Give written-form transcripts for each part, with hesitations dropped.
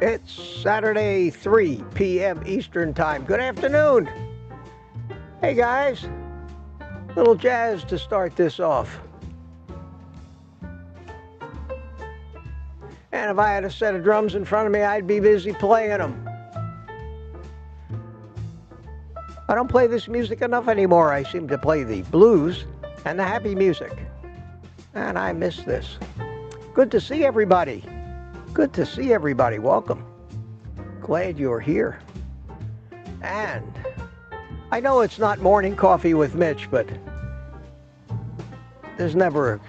It's Saturday, 3 p.m. Eastern Time. Good afternoon. Hey guys, little jazz to start this off. And if I had a set of drums in front of me, I'd be busy playing them. I don't play this music enough anymore. I seem to play the blues and the happy music. And I miss this. Good to see everybody. Good to see everybody. Welcome. Glad you're here. And I know it's not morning coffee with Mitch, but there's never a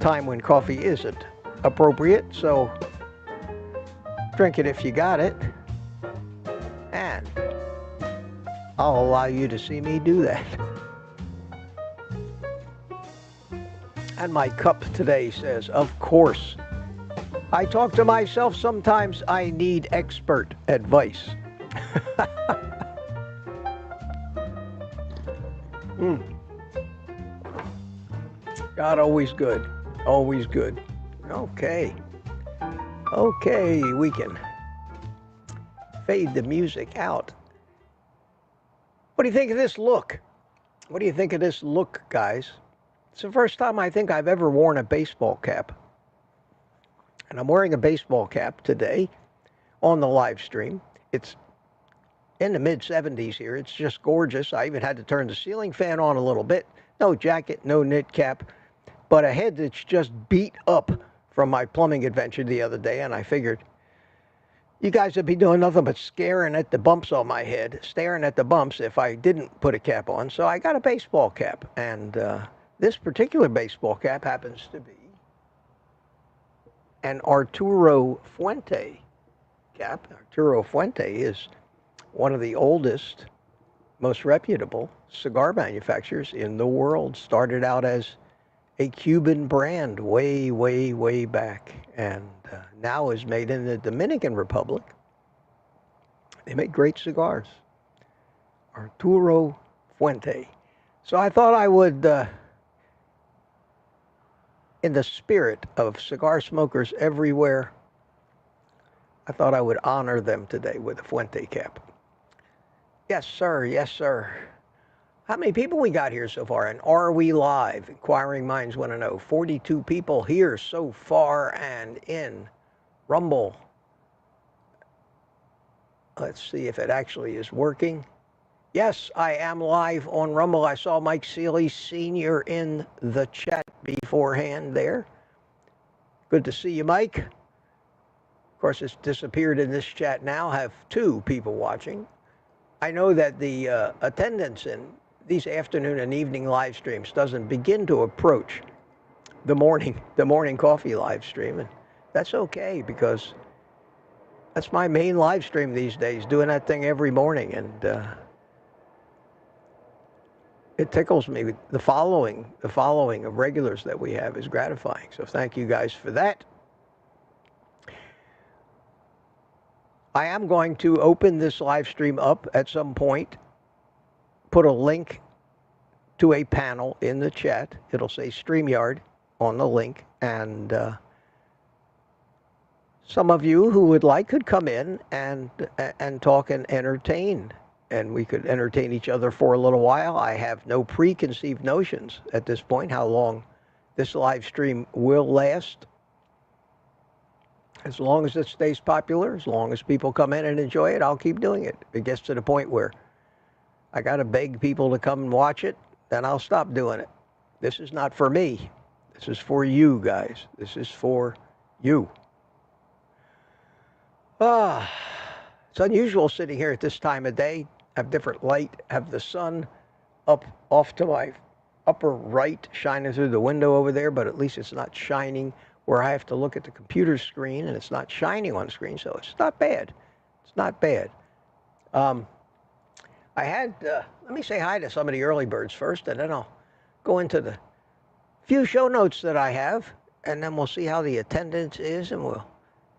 time when coffee isn't appropriate, so drink it if you got it. And I'll allow you to see me do that. And my cup today says, of course. I talk to myself sometimes. I need expert advice. God, always good. Always good. Okay. Okay, we can fade the music out. What do you think of this look? What do you think of this look, guys? It's the first time I think I've ever worn a baseball cap. And I'm wearing a baseball cap today on the live stream. It's in the mid-70s here. It's just gorgeous. I even had to turn the ceiling fan on a little bit. No jacket, no knit cap, but a head that's just beat up from my plumbing adventure the other day. And I figured, you guys would be doing nothing but staring at the bumps on my head, staring at the bumps if I didn't put a cap on. So I got a baseball cap. And this particular baseball cap happens to be an Arturo Fuente cap. Arturo Fuente is one of the oldest, most reputable cigar manufacturers in the world. Started out as a Cuban brand way, way, way back, and now is made in the Dominican Republic. They make great cigars. Arturo Fuente. So I thought I would, in the spirit of cigar smokers everywhere, I thought I would honor them today with a Fuente cap. Yes, sir. Yes, sir. How many people we got here so far? And are we live? Inquiring minds want to know. 42 people here so far and in Rumble. Let's see if it actually is working. Yes, I am live on Rumble. I saw Mike Seeley Sr. in the chat beforehand there. Good to see you, Mike. Of course, it's disappeared in this chat now. I have 2 people watching. I know that the attendance in these afternoon and evening live streams doesn't begin to approach the morning coffee live stream, and that's okay because that's my main live stream these days, doing that thing every morning, and it tickles me. The following of regulars that we have is gratifying. So thank you guys for that. I am going to open this live stream up at some point, put a link to a panel in the chat. It'll say StreamYard on the link, and some of you who would like could come in and talk and entertain, and we could entertain each other for a little while. I have no preconceived notions at this point how long this live stream will last. As long as it stays popular, as long as people come in and enjoy it, I'll keep doing it. If it gets to the point where I got to beg people to come and watch it, then I'll stop doing it. This is not for me. This is for you guys. This is for you. It's unusual sitting here at this time of day. Have different light, have the sun up off to my upper right, shining through the window over there, but at least it's not shining where I have to look at the computer screen, and it's not shining on screen, so it's not bad. It's not bad. I had, let me say hi to some of the early birds first, and then I'll go into the few show notes that I have, and then we'll see how the attendance is, and we'll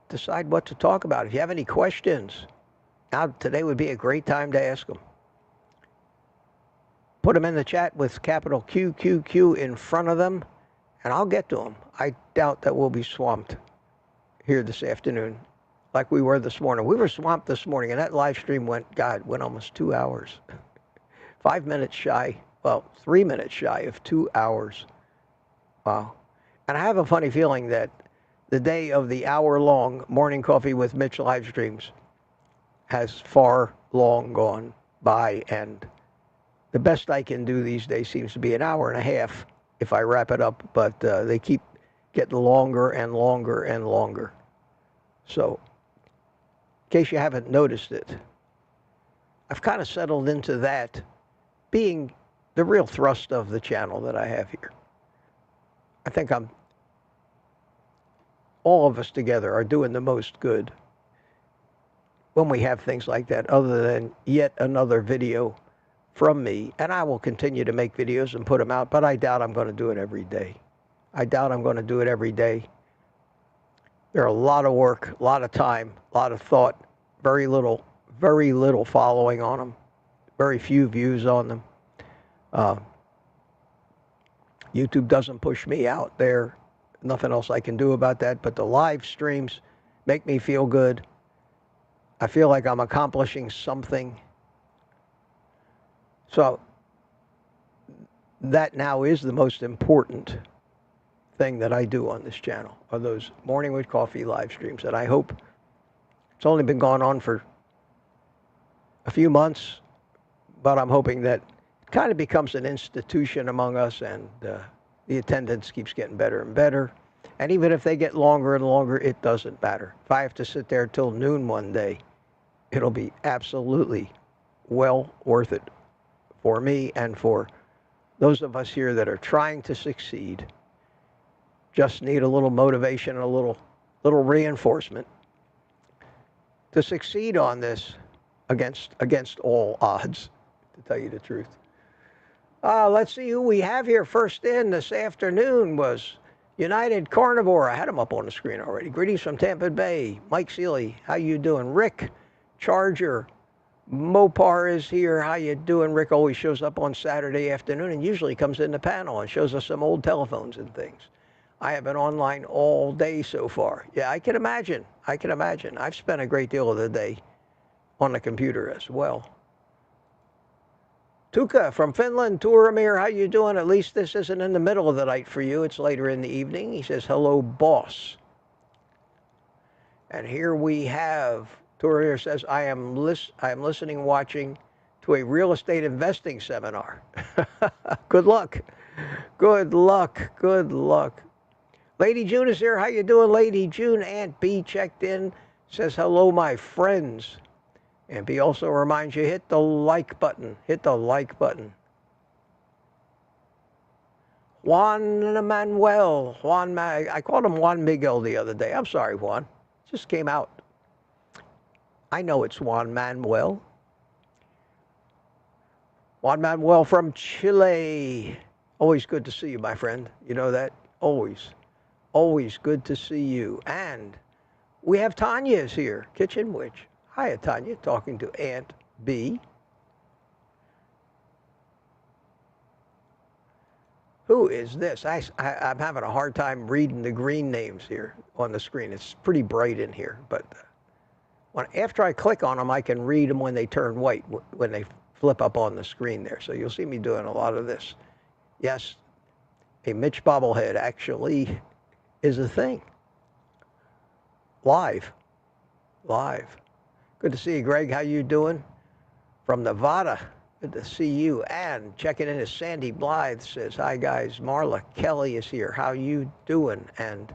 decide what to talk about. If you have any questions, now today would be a great time to ask them. Put them in the chat with capital QQQ in front of them, and I'll get to them. I doubt that we'll be swamped here this afternoon like we were this morning. We were swamped this morning, and that live stream went almost 2 hours. 5 minutes shy, well, 3 minutes shy of 2 hours. Wow. And I have a funny feeling that the day of the hour-long Morning Coffee with Mitch live streams has far long gone by, and the best I can do these days seems to be an hour and a half if I wrap it up, but they keep getting longer and longer and longer. So, in case you haven't noticed it, I've kind of settled into that being the real thrust of the channel that I have here. I think all of us together are doing the most good when we have things like that, other than yet another video from me. And I will continue to make videos and put them out, but I doubt I'm going to do it every day. I doubt I'm going to do it every day. There are a lot of work, a lot of time, a lot of thought, very little following on them, very few views on them. YouTube doesn't push me out there. Nothing else I can do about that, but the live streams make me feel good. I feel like I'm accomplishing something. So that now is the most important thing that I do on this channel, are those Morning with Coffee live streams. And I hope, it's only been going on for a few months, but I'm hoping that it kind of becomes an institution among us, and the attendance keeps getting better and better. And even if they get longer and longer, it doesn't matter. If I have to sit there till noon one day, it'll be absolutely well worth it for me and for those of us here that are trying to succeed. Just need a little motivation and a little reinforcement to succeed on this against all odds, to tell you the truth. Let's see who we have here. First in this afternoon was United Carnivore. I had him up on the screen already. Greetings from Tampa Bay. Mike Seeley, how you doing? Rick Charger Mopar is here. How you doing? Rick always shows up on Saturday afternoon and usually comes in the panel and shows us some old telephones and things. I have been online all day so far. Yeah, I can imagine. I can imagine. I've spent a great deal of the day on the computer as well. Tuka from Finland, Turamir, how you doing? At least this isn't in the middle of the night for you. It's later in the evening. He says, hello, boss. And here we have, Turamir says, I am listening, watching to a real estate investing seminar. Good luck. Good luck. Good luck. Lady June is here. How you doing, Lady June? Aunt B checked in, says, hello, my friends. And B also reminds you, hit the like button. Hit the like button. Juan Manuel. I called him Juan Miguel the other day. I'm sorry, Juan. It just came out. I know it's Juan Manuel. Juan Manuel from Chile. Always good to see you, my friend. You know that? Always. Always good to see you. And we have Tanya's here, Kitchen Witch. Hi, Tanya, talking to Aunt B. Who is this? I'm having a hard time reading the green names here on the screen. It's pretty bright in here, but after I click on them, I can read them when they turn white, when they flip up on the screen there. So you'll see me doing a lot of this. Yes, a Mitch bobblehead actually is a thing. Live. Good to see you, Greg. How you doing? From Nevada. Good to see you. And checking in is Sandy Blythe, says, hi, guys. Marla Kelly is here. How you doing? And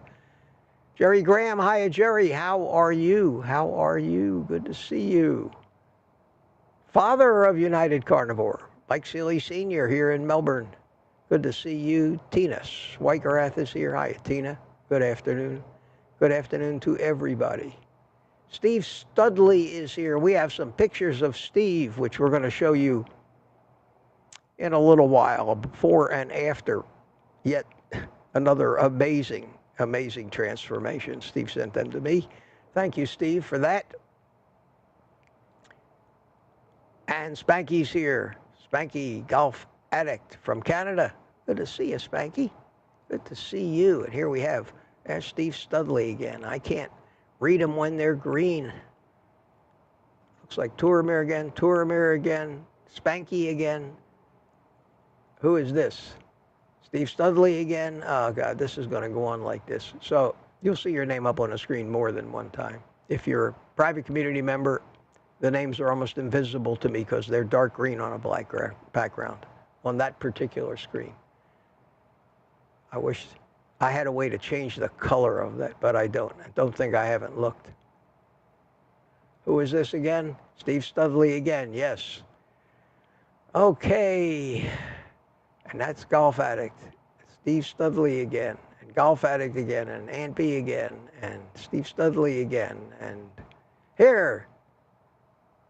Jerry Graham. Hiya, Jerry. How are you? How are you? Good to see you. Father of United Carnivore, Mike Seeley Sr. here in Melbourne. Good to see you. Tina Swikerath is here. Hiya, Tina. Good afternoon. Good afternoon to everybody. Steve Studley is here. We have some pictures of Steve, which we're going to show you in a little while, before and after yet another amazing transformation. Steve sent them to me. Thank you, Steve, for that. And Spanky's here. Spanky Golf Addict from Canada. Good to see you, Spanky. Good to see you. And here we have, there's Steve Studley again. I can't Read them when they're green. Looks like Touramir again, Spanky again. Who is this? Steve Studley again. Oh, God, this is going to go on like this. So you'll see your name up on the screen more than one time. If you're a private community member, the names are almost invisible to me because they're dark green on a black background on that particular screen. I wish I had a way to change the color of that, but I don't. I don't think I haven't looked. Who is this again? Steve Studley again, yes. Okay. And that's Golf Addict. Steve Studley again. And Golf Addict again. And Aunt B again. And Steve Studley again. And here.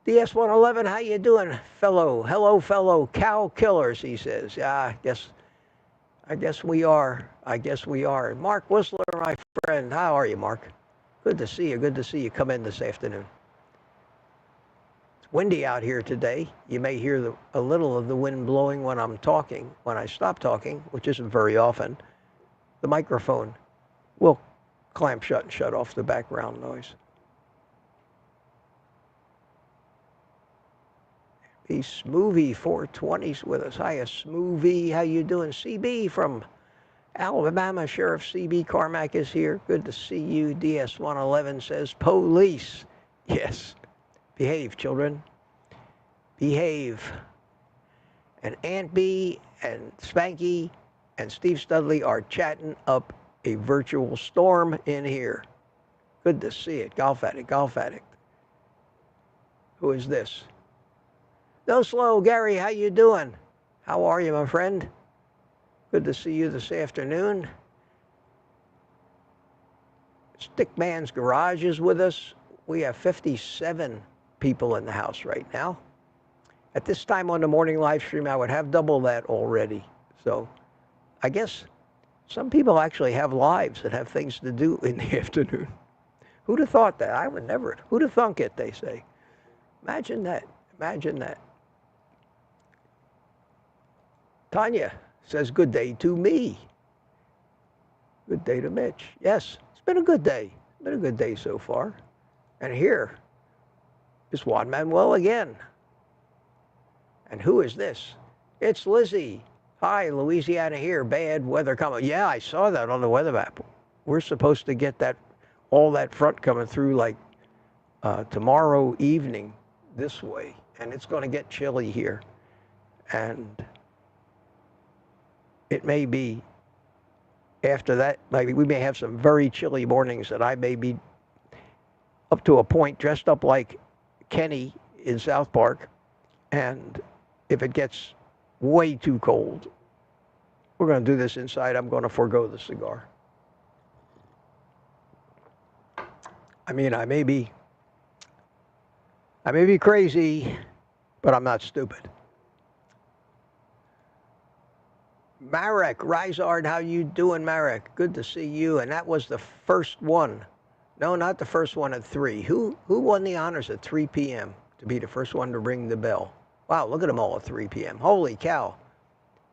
DS111, how you doing, fellow? Hello, fellow cow killers, he says. Yeah, I guess we are. I guess we are. Mark Whistler, my friend. How are you, Mark? Good to see you. Good to see you come in this afternoon. It's windy out here today. You may hear a little of the wind blowing when I'm talking. When I stop talking, which isn't very often, the microphone will clamp shut and shut off the background noise. Be Smoothie 420's with us. Hiya, Smoothie. How you doing? CB from Alabama. Sheriff CB Carmack is here. Good to see you. DS111 says police. Yes. Behave, children. Behave. And Aunt B and Spanky and Steve Studley are chatting up a virtual storm in here. Good to see it. Golf Addict, Golf Addict. Who is this? No Slow, Gary, how you doing? How are you, my friend? Good to see you this afternoon. Stickman's Garage is with us. We have 57 people in the house right now. At this time on the morning live stream, I would have double that already. So I guess some people actually have lives and have things to do in the afternoon. Who'd have thought that? I would never. Who'd have thunk it, they say. Imagine that. Imagine that. Tanya says, good day to me. Good day to Mitch. Yes, it's been a good day. It's been a good day so far. And here is Juan Manuel again. And who is this? It's Lizzie. Hi, Louisiana here. Bad weather coming. Yeah, I saw that on the weather map. We're supposed to get that, all that front coming through like tomorrow evening this way. And it's going to get chilly here. And it may be after that, maybe we may have some very chilly mornings that I may be up to a point dressed up like Kenny in South Park. And if it gets way too cold, we're going to do this inside. I'm going to forego the cigar. I mean, I may be crazy, but I'm not stupid. Marek, Rizard, how you doing, Marek? Good to see you. And that was the first one. No, not the first one at 3. Who won the honors at 3 p.m. to be the first one to ring the bell? Wow, look at them all at 3 p.m. Holy cow.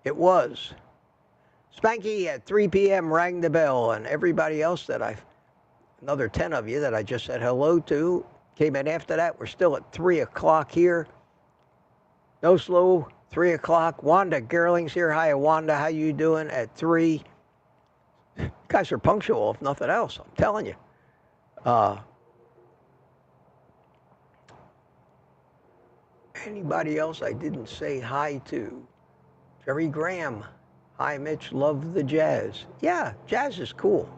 It was. Spanky at 3 p.m. rang the bell, and everybody else that another 10 of you that I just said hello to, came in after that. We're still at 3 o'clock here. No Slow, 3 o'clock. Wanda Gerling's here. Hi, Wanda. How you doing at 3? You guys are punctual, if nothing else. I'm telling you. Anybody else I didn't say hi to? Jerry Graham. Hi, Mitch. Love the jazz. Yeah, jazz is cool.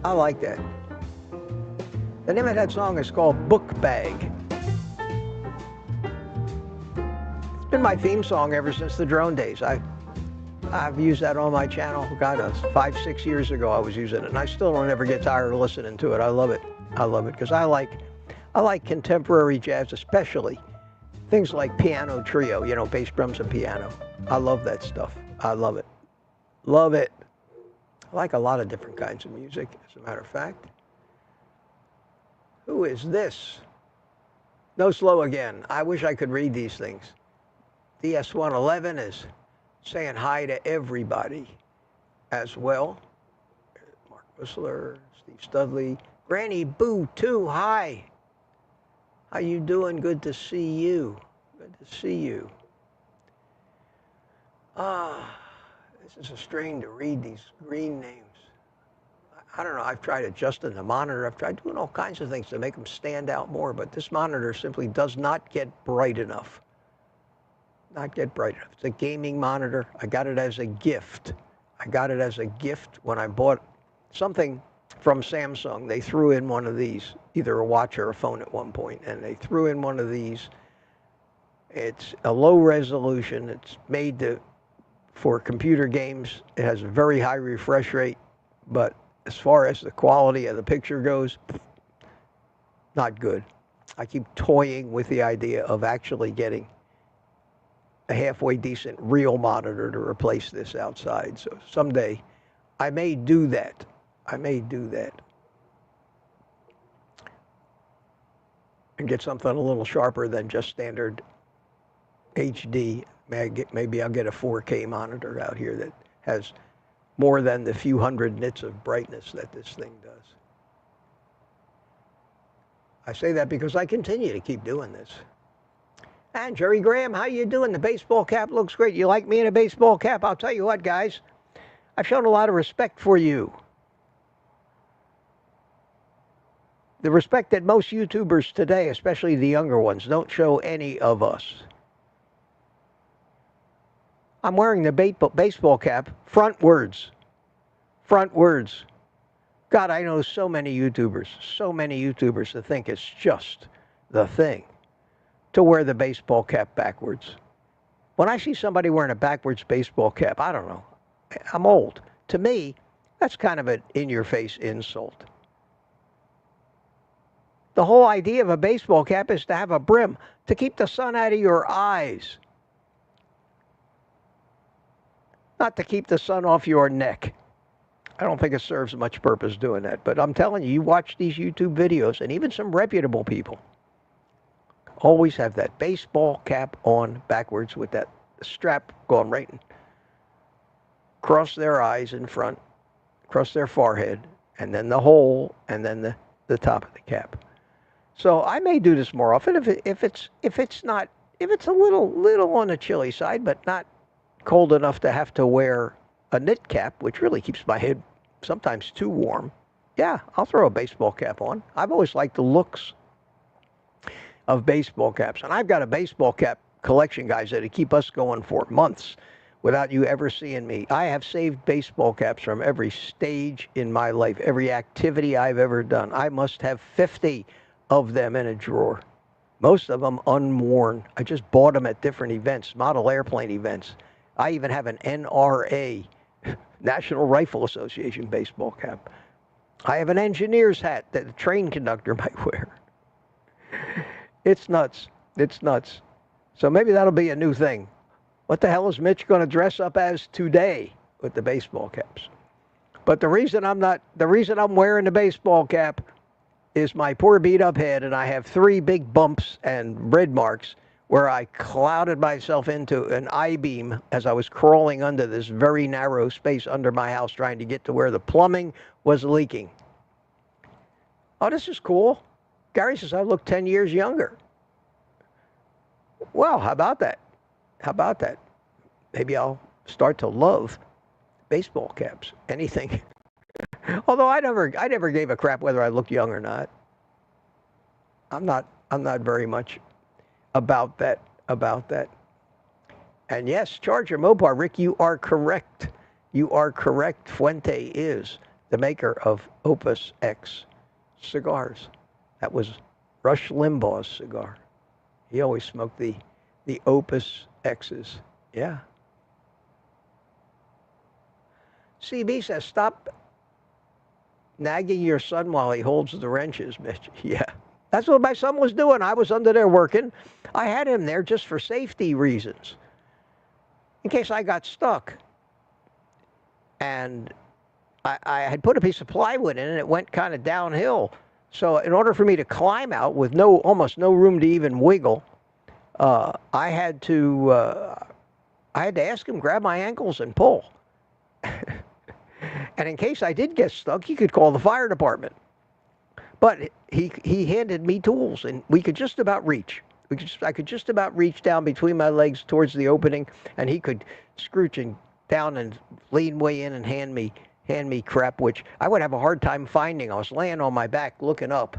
I like that. The name of that song is called Book Bag. It's been my theme song ever since the drone days. I've used that on my channel. God, 5-6 years ago I was using it, and I still don't ever get tired of listening to it. I love it. I love it because I like contemporary jazz, especially things like piano trio, you know, bass, drums, and piano. I love that stuff. I love it. Love it. I like a lot of different kinds of music, as a matter of fact. Who is this? No Slow again. I wish I could read these things. DS111 is saying hi to everybody as well. Mark Whistler, Steve Studley, Granny Boo 2, hi. How you doing? Good to see you. Good to see you. This is a strain to read these green names. I don't know, I've tried adjusting the monitor. I've tried doing all kinds of things to make them stand out more, but this monitor simply does not get bright enough. Not get bright enough. It's a gaming monitor. I got it as a gift. I got it as a gift when I bought something from Samsung. They threw in one of these, either a watch or a phone at one point, and they threw in one of these. It's a low resolution. It's made for computer games. It has a very high refresh rate, but as far as the quality of the picture goes, not good. I keep toying with the idea of actually getting a halfway decent real monitor to replace this outside. So someday I may do that. I may do that. And get something a little sharper than just standard HD. Maybe I'll get a 4K monitor out here that has more than the few hundred nits of brightness that this thing does. I say that because I continue to keep doing this. And Jerry Graham, how you doing? The baseball cap looks great. You like me in a baseball cap? I'll tell you what, guys. I've shown a lot of respect for you. The respect that most YouTubers today, especially the younger ones, don't show any of us. I'm wearing the baseball cap frontwards. Frontwards. God, I know so many YouTubers that think it's just the thing to wear the baseball cap backwards. When I see somebody wearing a backwards baseball cap, I don't know. I'm old. To me, that's kind of an in-your-face insult. The whole idea of a baseball cap is to have a brim, to keep the sun out of your eyes. Not to keep the sun off your neck. I don't think it serves much purpose doing that. But I'm telling you, you watch these YouTube videos, and even some reputable people always have that baseball cap on backwards with that strap going right across their eyes in front, across their forehead, and then the hole, and then the top of the cap. So I may do this more often if it's a little on the chilly side, but not cold enough to have to wear a knit cap, which really keeps my head sometimes too warm. Yeah, I'll throw a baseball cap on. I've always liked the looks of baseball caps. And I've got a baseball cap collection, guys, that'll keep us going for months without you ever seeing me. I have saved baseball caps from every stage in my life, every activity I've ever done. I must have 50 of them in a drawer. Most of them unworn. I just bought them at different events, model airplane events. I even have an NRA, National Rifle Association baseball cap. I have an engineer's hat that a train conductor might wear. It's nuts. It's nuts. So maybe that'll be a new thing. What the hell is Mitch going to dress up as today with the baseball caps? But the reason I'm wearing the baseball cap is my poor beat up head, and I have 3 big bumps and red marks where I clouded myself into an I-beam as I was crawling under this very narrow space under my house trying to get to where the plumbing was leaking. Oh, this is cool. Gary says I look 10 years younger. Well, how about that? How about that? Maybe I'll start to love baseball caps. Anything. Although I never gave a crap whether I looked young or not. I'm not very much about that. And yes, Charger Mopar, Rick, you are correct. You are correct. Fuente is the maker of Opus X cigars. That was Rush Limbaugh's cigar. He always smoked the Opus X's. Yeah. CB says, stop nagging your son while he holds the wrenches, Mitch. Yeah. That's what my son was doing. I was under there working. I had him there just for safety reasons, in case I got stuck. And I had put a piece of plywood in, and it went kind of downhill. So in order for me to climb out with almost no room to even wiggle, I had to ask him, grab my ankles and pull. And in case I did get stuck, he could call the fire department. But he handed me tools, and we could just about reach. I could just about reach down between my legs towards the opening, and he could scrooch down and lean way in and hand me crap, which I would have a hard time finding. I was laying on my back looking up,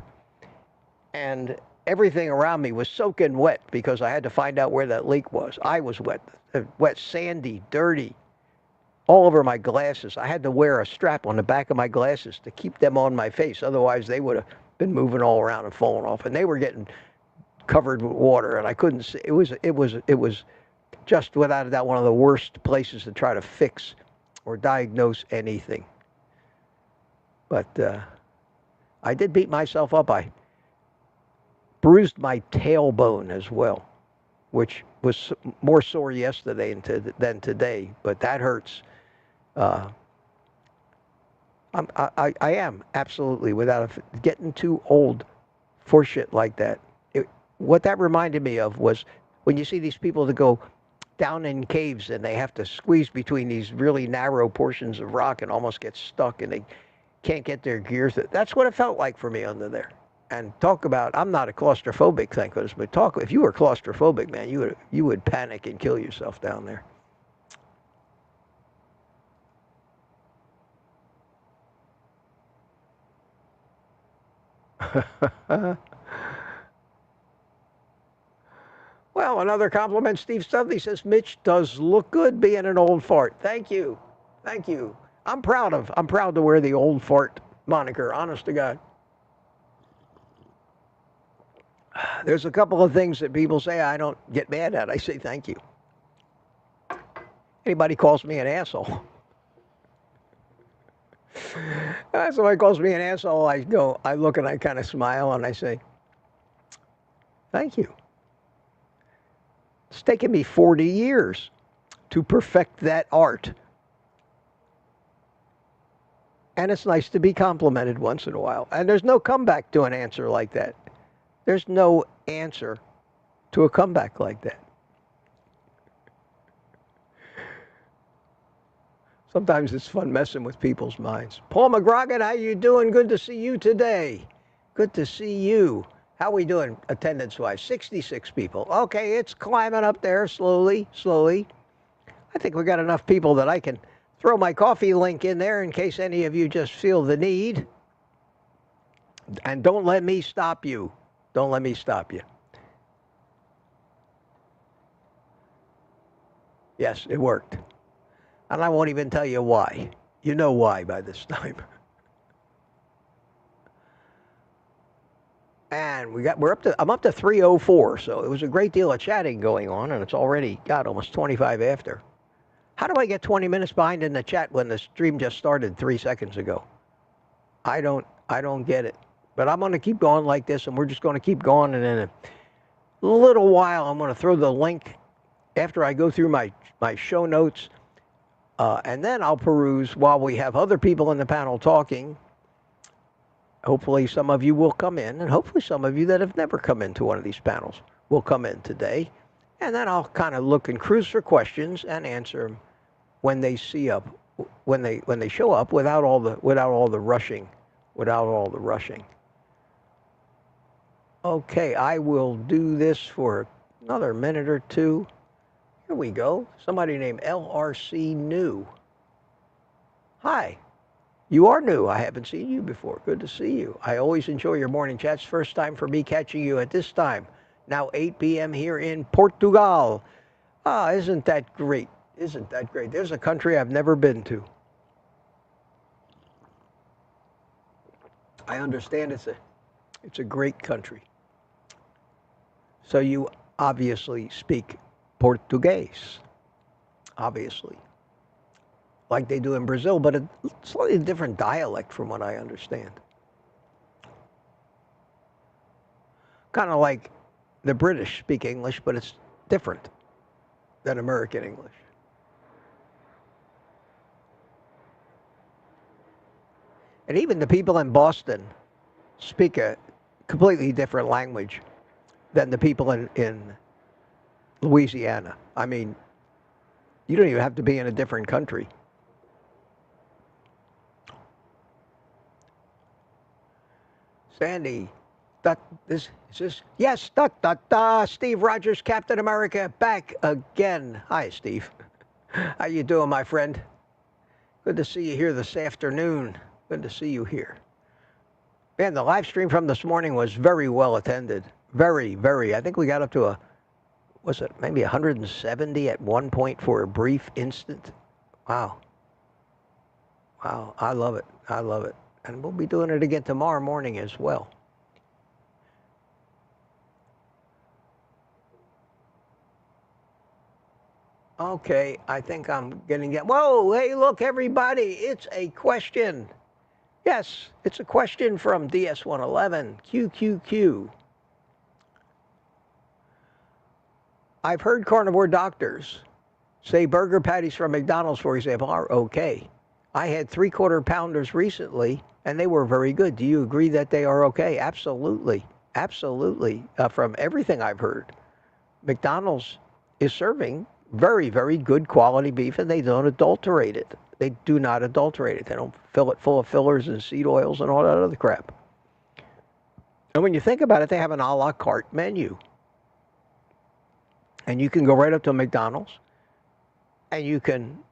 and everything around me was soaking wet because I had to find out where that leak was. I was wet, sandy, dirty, all over my glasses. I had to wear a strap on the back of my glasses to keep them on my face. Otherwise, they would have been moving all around and falling off. And they were getting covered with water, and I couldn't see. It was just without a doubt one of the worst places to try to fix or diagnose anything. But I did beat myself up. I bruised my tailbone as well, which was more sore yesterday than today. But that hurts. I am absolutely getting too old for shit like that. What that reminded me of was when you see these people that go down in caves and they have to squeeze between these really narrow portions of rock and almost get stuck and they can't get their gears. That's what it felt like for me under there. And talk about, I'm not a claustrophobic, thank goodness, but if you were claustrophobic, man, you would panic and kill yourself down there. Well, another compliment. Steve Studley says, Mitch does look good being an old fart. Thank you. Thank you. I'm proud to wear the old fart moniker, honest to God. There's a couple of things that people say I don't get mad at. I say thank you. Anybody calls me an asshole. Somebody calls me an asshole, I look and I kind of smile and I say, thank you. It's taken me 40 years to perfect that art. And it's nice to be complimented once in a while. And there's no comeback to an answer like that. There's no answer to a comeback like that. Sometimes it's fun messing with people's minds. Paul McGrogan, how you doing? Good to see you today. Good to see you. How we doing attendance-wise? 66 people. Okay, it's climbing up there slowly, slowly. I think we got enough people that I can throw my coffee link in there in case any of you just feel the need. And don't let me stop you. Don't let me stop you. Yes, it worked. And I won't even tell you why. You know why by this time. And I'm up to 3:04, so it was a great deal of chatting going on, and it's already got almost 25 after. How do I get 20 minutes behind in the chat when the stream just started 3 seconds ago? I don't get it. But I'm going to keep going like this, and we're just going to keep going, and in a little while, I'm going to throw the link after I go through my show notes, and then I'll peruse while we have other people in the panel talking. Hopefully some of you will come in, and hopefully some of you that have never come into one of these panels will come in today. And then I'll kind of look and cruise for questions and answer them when they show up without all the rushing. Okay, I will do this for another minute or two. Here we go. Somebody named LRC New. Hi. You are new. I haven't seen you before. Good to see you. I always enjoy your morning chats. First time for me catching you at this time. Now 8 p.m. here in Portugal. Ah, isn't that great? Isn't that great? There's a country I've never been to. I understand it's a great country. So you obviously speak Portuguese. Obviously. Like they do in Brazil, but a slightly different dialect from what I understand. Kind of like the British speak English, but it's different than American English. And even the people in Boston speak a completely different language than the people in Louisiana. I mean, you don't even have to be in a different country. Sandy. Is this? Yes. Steve Rogers, Captain America, back again. Hi, Steve. How you doing, my friend? Good to see you here this afternoon. Good to see you here. Man, the live stream from this morning was very well attended. Very, very. I think we got up to maybe 170 at one point for a brief instant. Wow. Wow. I love it. I love it. And we'll be doing it again tomorrow morning as well. Okay, I think I'm getting it. Whoa, hey, look, everybody, it's a question. Yes, it's a question from DS111, QQQ. I've heard carnivore doctors say burger patties from McDonald's, for example, are okay. I had 3/4 pounders recently, and they were very good. Do you agree that they are okay? Absolutely. Absolutely. From everything I've heard, McDonald's is serving very, very good quality beef, and they don't adulterate it. They do not adulterate it. They don't fill it full of fillers and seed oils and all that other crap. And when you think about it, they have an a la carte menu. And you can go right up to McDonald's, and you can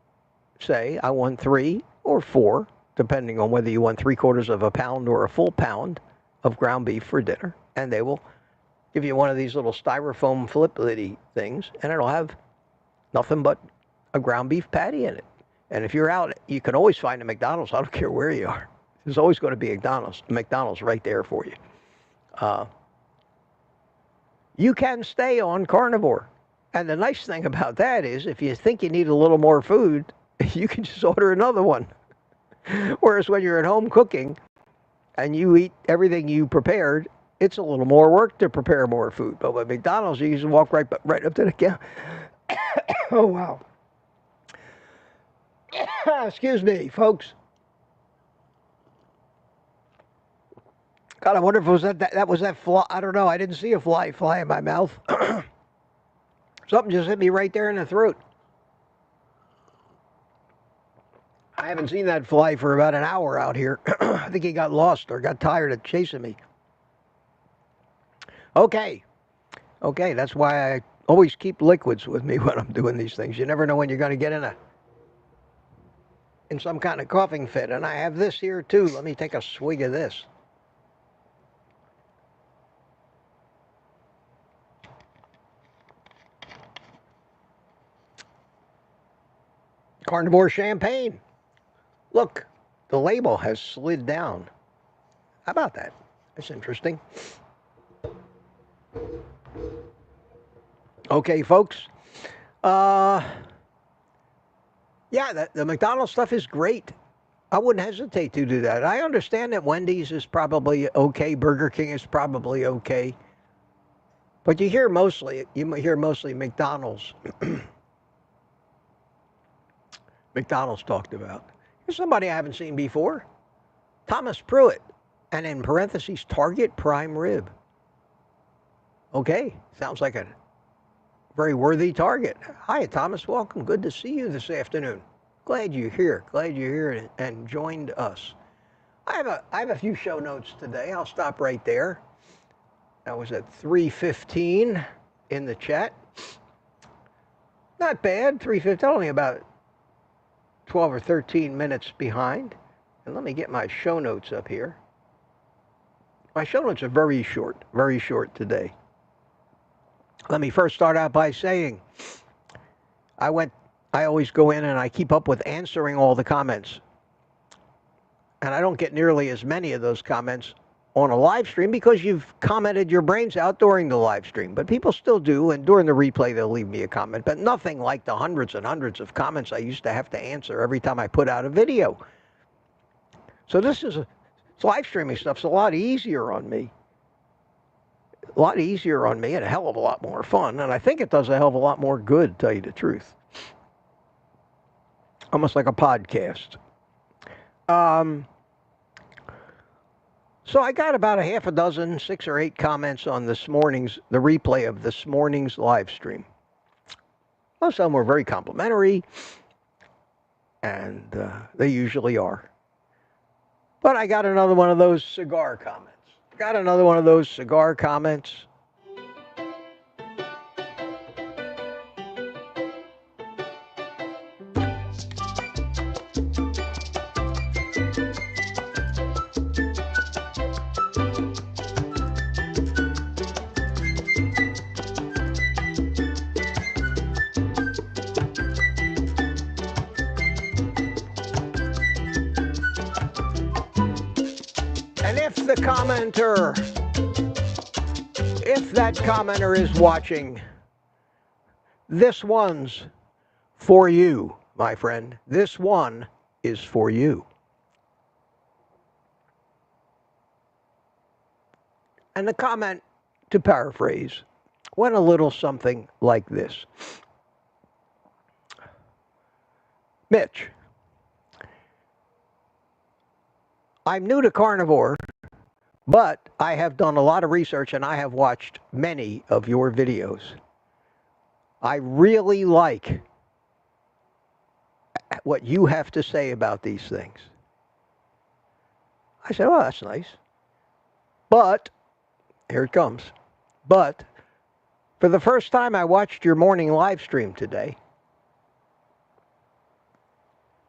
say, I want 3 or 4, depending on whether you want 3/4 of a pound or a full pound of ground beef for dinner. And they will give you one of these little styrofoam flip liddy things, and it'll have nothing but a ground beef patty in it. And if you're out, you can always find a McDonald's. I don't care where you are. There's always going to be a McDonald's right there for you. You can stay on carnivore. And the nice thing about that is if you think you need a little more food, you can just order another one. Whereas when you're at home cooking and you eat everything you prepared, it's a little more work to prepare more food. But with McDonald's, you just walk right up to the counter. Oh, wow. Excuse me, folks. God, I wonder if it was that was that fly. I don't know. I didn't see a fly in my mouth. Something just hit me right there in the throat. I haven't seen that fly for about an hour out here. I think he got lost or got tired of chasing me. Okay, that's why I always keep liquids with me when I'm doing these things. You never know when you're going to get in some kind of coughing fit. And I have this here too. Let me take a swig of this. Carnivore champagne. Look, the label has slid down. How about that? That's interesting. Okay, folks. Yeah, the McDonald's stuff is great. I wouldn't hesitate to do that. I understand that Wendy's is probably okay. Burger King is probably okay. But you hear mostly McDonald's. McDonald's talked about. Here's somebody I haven't seen before. Thomas Pruitt. And in parentheses, Target Prime Rib. Okay, sounds like a very worthy target. Hi, Thomas. Welcome. Good to see you this afternoon. Glad you're here. Glad you're here and joined us. I have a few show notes today. I'll stop right there. That was at 3:15 in the chat. Not bad. 3:15. Only about 12 or 13 minutes behind. And let me get my show notes up here. My show notes are very short today. Let me first start out by saying I always go in and I keep up with answering all the comments. And I don't get nearly as many of those comments on a live stream because you've commented your brains out during the live stream. But people still do, and during the replay they'll leave me a comment. But nothing like the hundreds and hundreds of comments I used to have to answer every time I put out a video. So this live streaming stuff's a lot easier on me. A lot easier on me and a hell of a lot more fun. And I think it does a hell of a lot more good, to tell you the truth. Almost like a podcast. So I got about a half a dozen, 6 or 8 comments on the replay of this morning's live stream. Most of them were very complimentary, and they usually are. But I got another one of those cigar comments. Got another one of those cigar comments. And if that commenter is watching, this one's for you, my friend. This one is for you. And the comment, to paraphrase, went a little something like this. Mitch, I'm new to carnivore, but I have done a lot of research and I have watched many of your videos. I really like what you have to say about these things. I said, oh, that's nice. But, here it comes. But, for the first time, I watched your morning live stream today.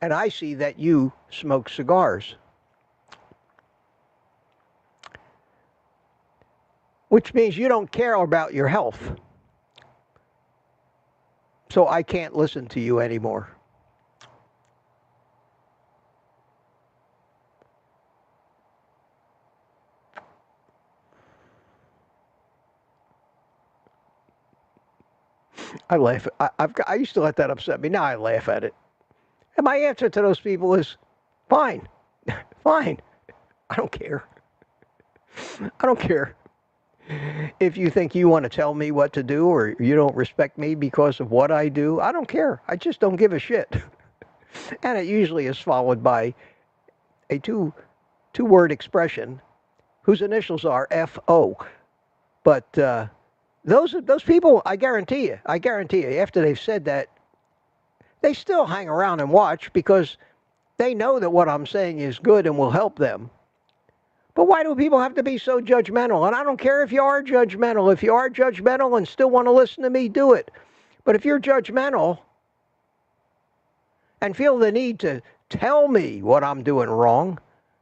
And I see that you smoke cigars. Which means you don't care about your health. So I can't listen to you anymore. I laugh. I used to let that upset me. Now I laugh at it. And my answer to those people is, fine. Fine. I don't care. I don't care. If you think you want to tell me what to do or you don't respect me because of what I do, I don't care. I just don't give a shit. And it usually is followed by a two-word expression whose initials are F-O. But those people, I guarantee you, after they've said that, they still hang around and watch because they know that what I'm saying is good and will help them. But why do people have to be so judgmental? And I don't care if you are judgmental. If you are judgmental and still want to listen to me, do it. But if you're judgmental and feel the need to tell me what I'm doing wrong,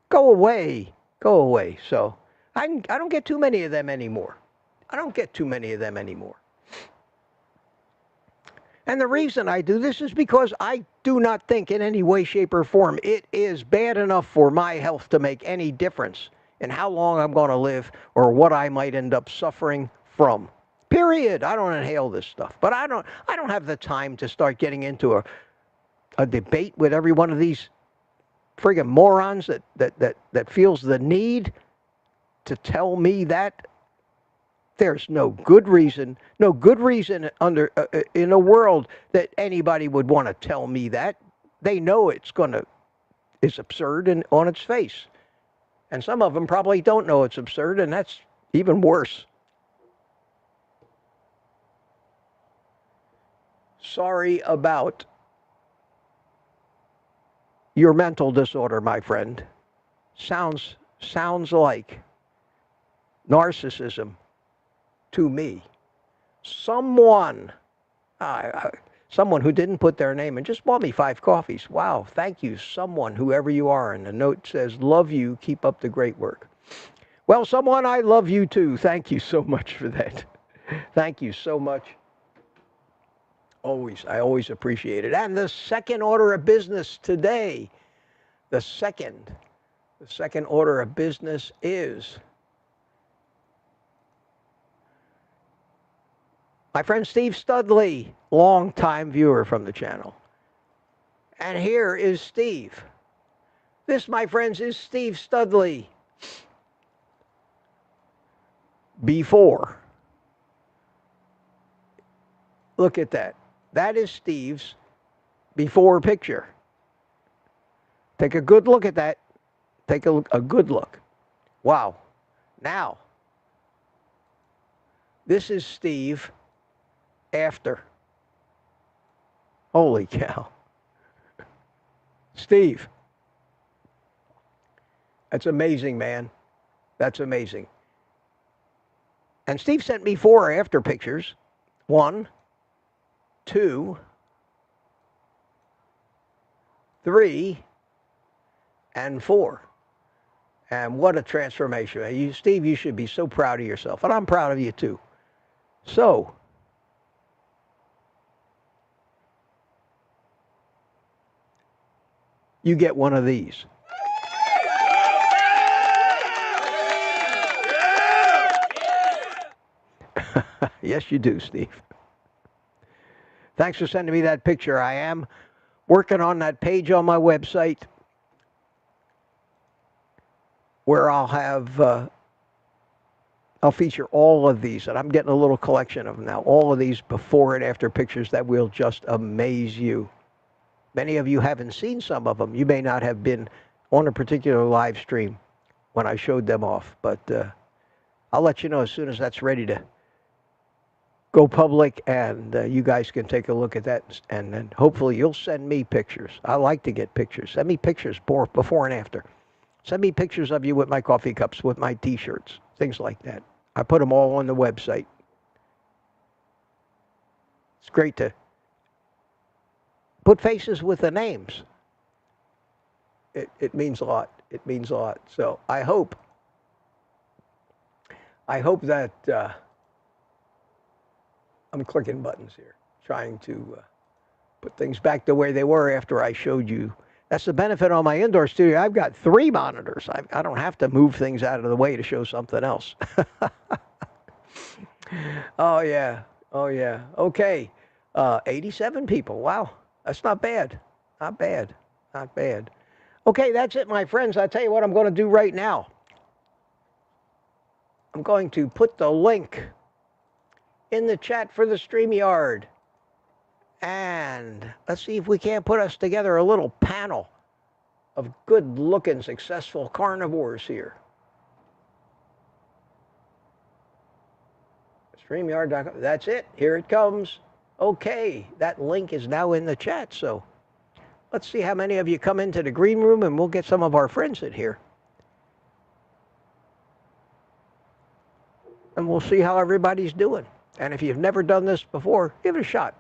go away. Go away. So I don't get too many of them anymore. And the reason I do this is because I do not think in any way, shape, or form it is bad enough for my health to make any difference in how long I'm going to live or what I might end up suffering from. Period. I don't inhale this stuff. But I don't have the time to start getting into a debate with every one of these friggin' morons that feels the need to tell me that. There's no good reason under in a world that anybody would want to tell me that. They know it's absurd and on its face. And some of them probably don't know it's absurd, and that's even worse. Sorry about your mental disorder, my friend. Sounds like narcissism to me. Someone who didn't put their name and just bought me 5 coffees. Wow, thank you, someone, whoever you are. And the note says, love you, keep up the great work. Well, someone, I love you too. Thank you so much for that. Thank you so much. I always appreciate it. And the second order of business today, the second order of business is my friend Steve Studley, longtime viewer from the channel. And here is Steve. This, my friends, is Steve Studley before. Look at that. That is Steve's before picture. Take a good look at that. Take a good look. Wow. Now, this is Steve after. Holy cow. Steve. That's amazing, man. That's amazing. And Steve sent me 4 after pictures. 1, 2, 3, and 4. And what a transformation. Steve, you should be so proud of yourself. And I'm proud of you too. So, you get one of these. Yes, you do, Steve. Thanks for sending me that picture. I am working on that page on my website where I'll have, I'll feature all of these, and I'm getting a little collection of them now, all of these before and after pictures that will just amaze you. Many of you haven't seen some of them. You may not have been on a particular live stream when I showed them off, but I'll let you know as soon as that's ready to go public, and you guys can take a look at that, and then hopefully you'll send me pictures. I like to get pictures. Send me pictures before and after. Send me pictures of you with my coffee cups, with my T-shirts, things like that. I put them all on the website. It's great to put faces with the names. It means a lot. It means a lot. So I hope that I'm clicking buttons here, trying to put things back the way they were after I showed you. That's the benefit on my indoor studio. I've got 3 monitors. I don't have to move things out of the way to show something else. Oh, yeah. Oh, yeah. Okay. 87 people. Wow. That's not bad. Not bad. Not bad. Okay, that's it, my friends. I'll tell you what I'm going to do right now. I'm going to put the link in the chat for the StreamYard. And let's see if we can't put us together a little panel of good-looking, successful carnivores here. StreamYard.com. That's it. Here it comes. Okay, that link is now in the chat, so let's see how many of you come into the green room, and we'll get some of our friends in here. And we'll see how everybody's doing. And if you've never done this before, give it a shot.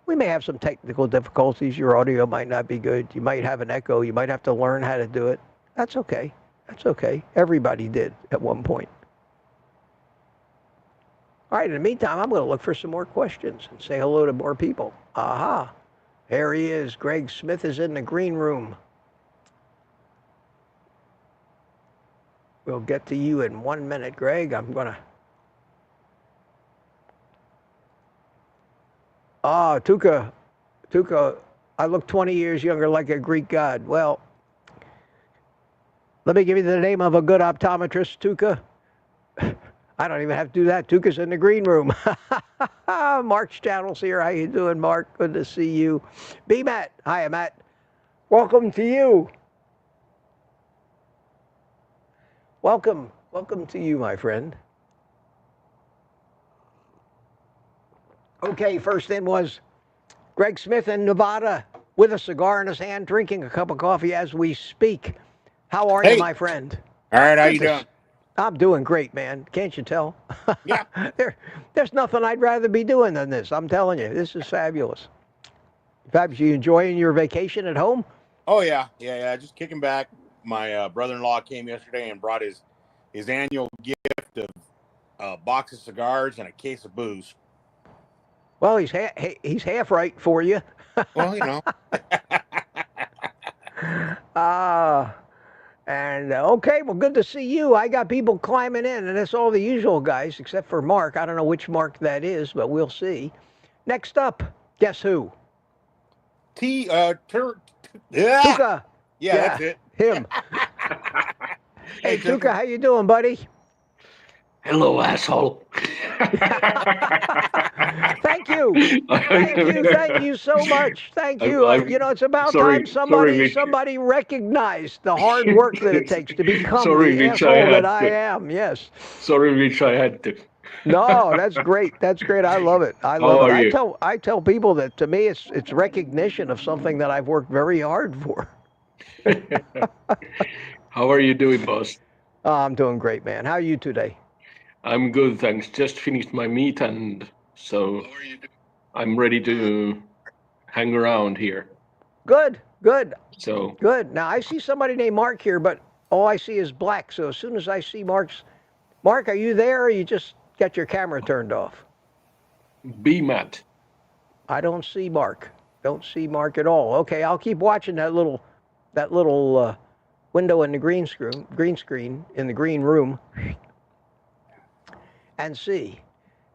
We may have some technical difficulties. Your audio might not be good. You might have an echo. You might have to learn how to do it. That's okay. That's okay. Everybody did at one point. All right, in the meantime, I'm going to look for some more questions and say hello to more people. Aha. There he is. Greg Smith is in the green room. We'll get to you in 1 minute, Greg. I'm going to... Ah, Tuca, I look 20 years younger like a Greek god. Well, let me give you the name of a good optometrist, Tuca. I don't even have to do that. Tuca's in the green room. Mark's channel's here. How you doing, Mark? Good to see you. B. Matt. Hi, Matt. Welcome to you. Welcome to you, my friend. Okay, first in was Greg Smith in Nevada with a cigar in his hand, drinking a cup of coffee as we speak. How are you, my friend? All right, how you doing? I'm doing great, man. Can't you tell? Yeah. There's nothing I'd rather be doing than this. I'm telling you, this is fabulous. Fabulous. You enjoying your vacation at home? Oh, yeah. Just kicking back. My brother-in-law came yesterday and brought his annual gift of a box of cigars and a case of booze. Well, he's half right for you. Well, you know. Okay, well, good to see you. I got people climbing in, and it's all the usual guys, except for Mark. I don't know which Mark that is, but we'll see. Next up, guess who? Tuca. Yeah, that's it. Him. Hey, Tuca, how you doing, buddy? Hello, asshole. Thank you so much. Thank you. It's about time somebody recognized the hard work that it takes to become the asshole that I am. Yes. Sorry, Mitch, I had to. No, that's great. That's great. I love it. I tell people that to me it's recognition of something that I've worked very hard for. How are you doing, boss? I'm doing great, man. How are you today? I'm good, thanks. Just finished my meet, and so I'm ready to hang around here. Good, good, So good. Now I see somebody named Mark here, but all I see is black. So as soon as I see Mark, are you there, or you just got your camera turned off? be Matt. I don't see Mark. Don't see Mark at all. Okay, I'll keep watching that little window in the green screen in the green room, and see.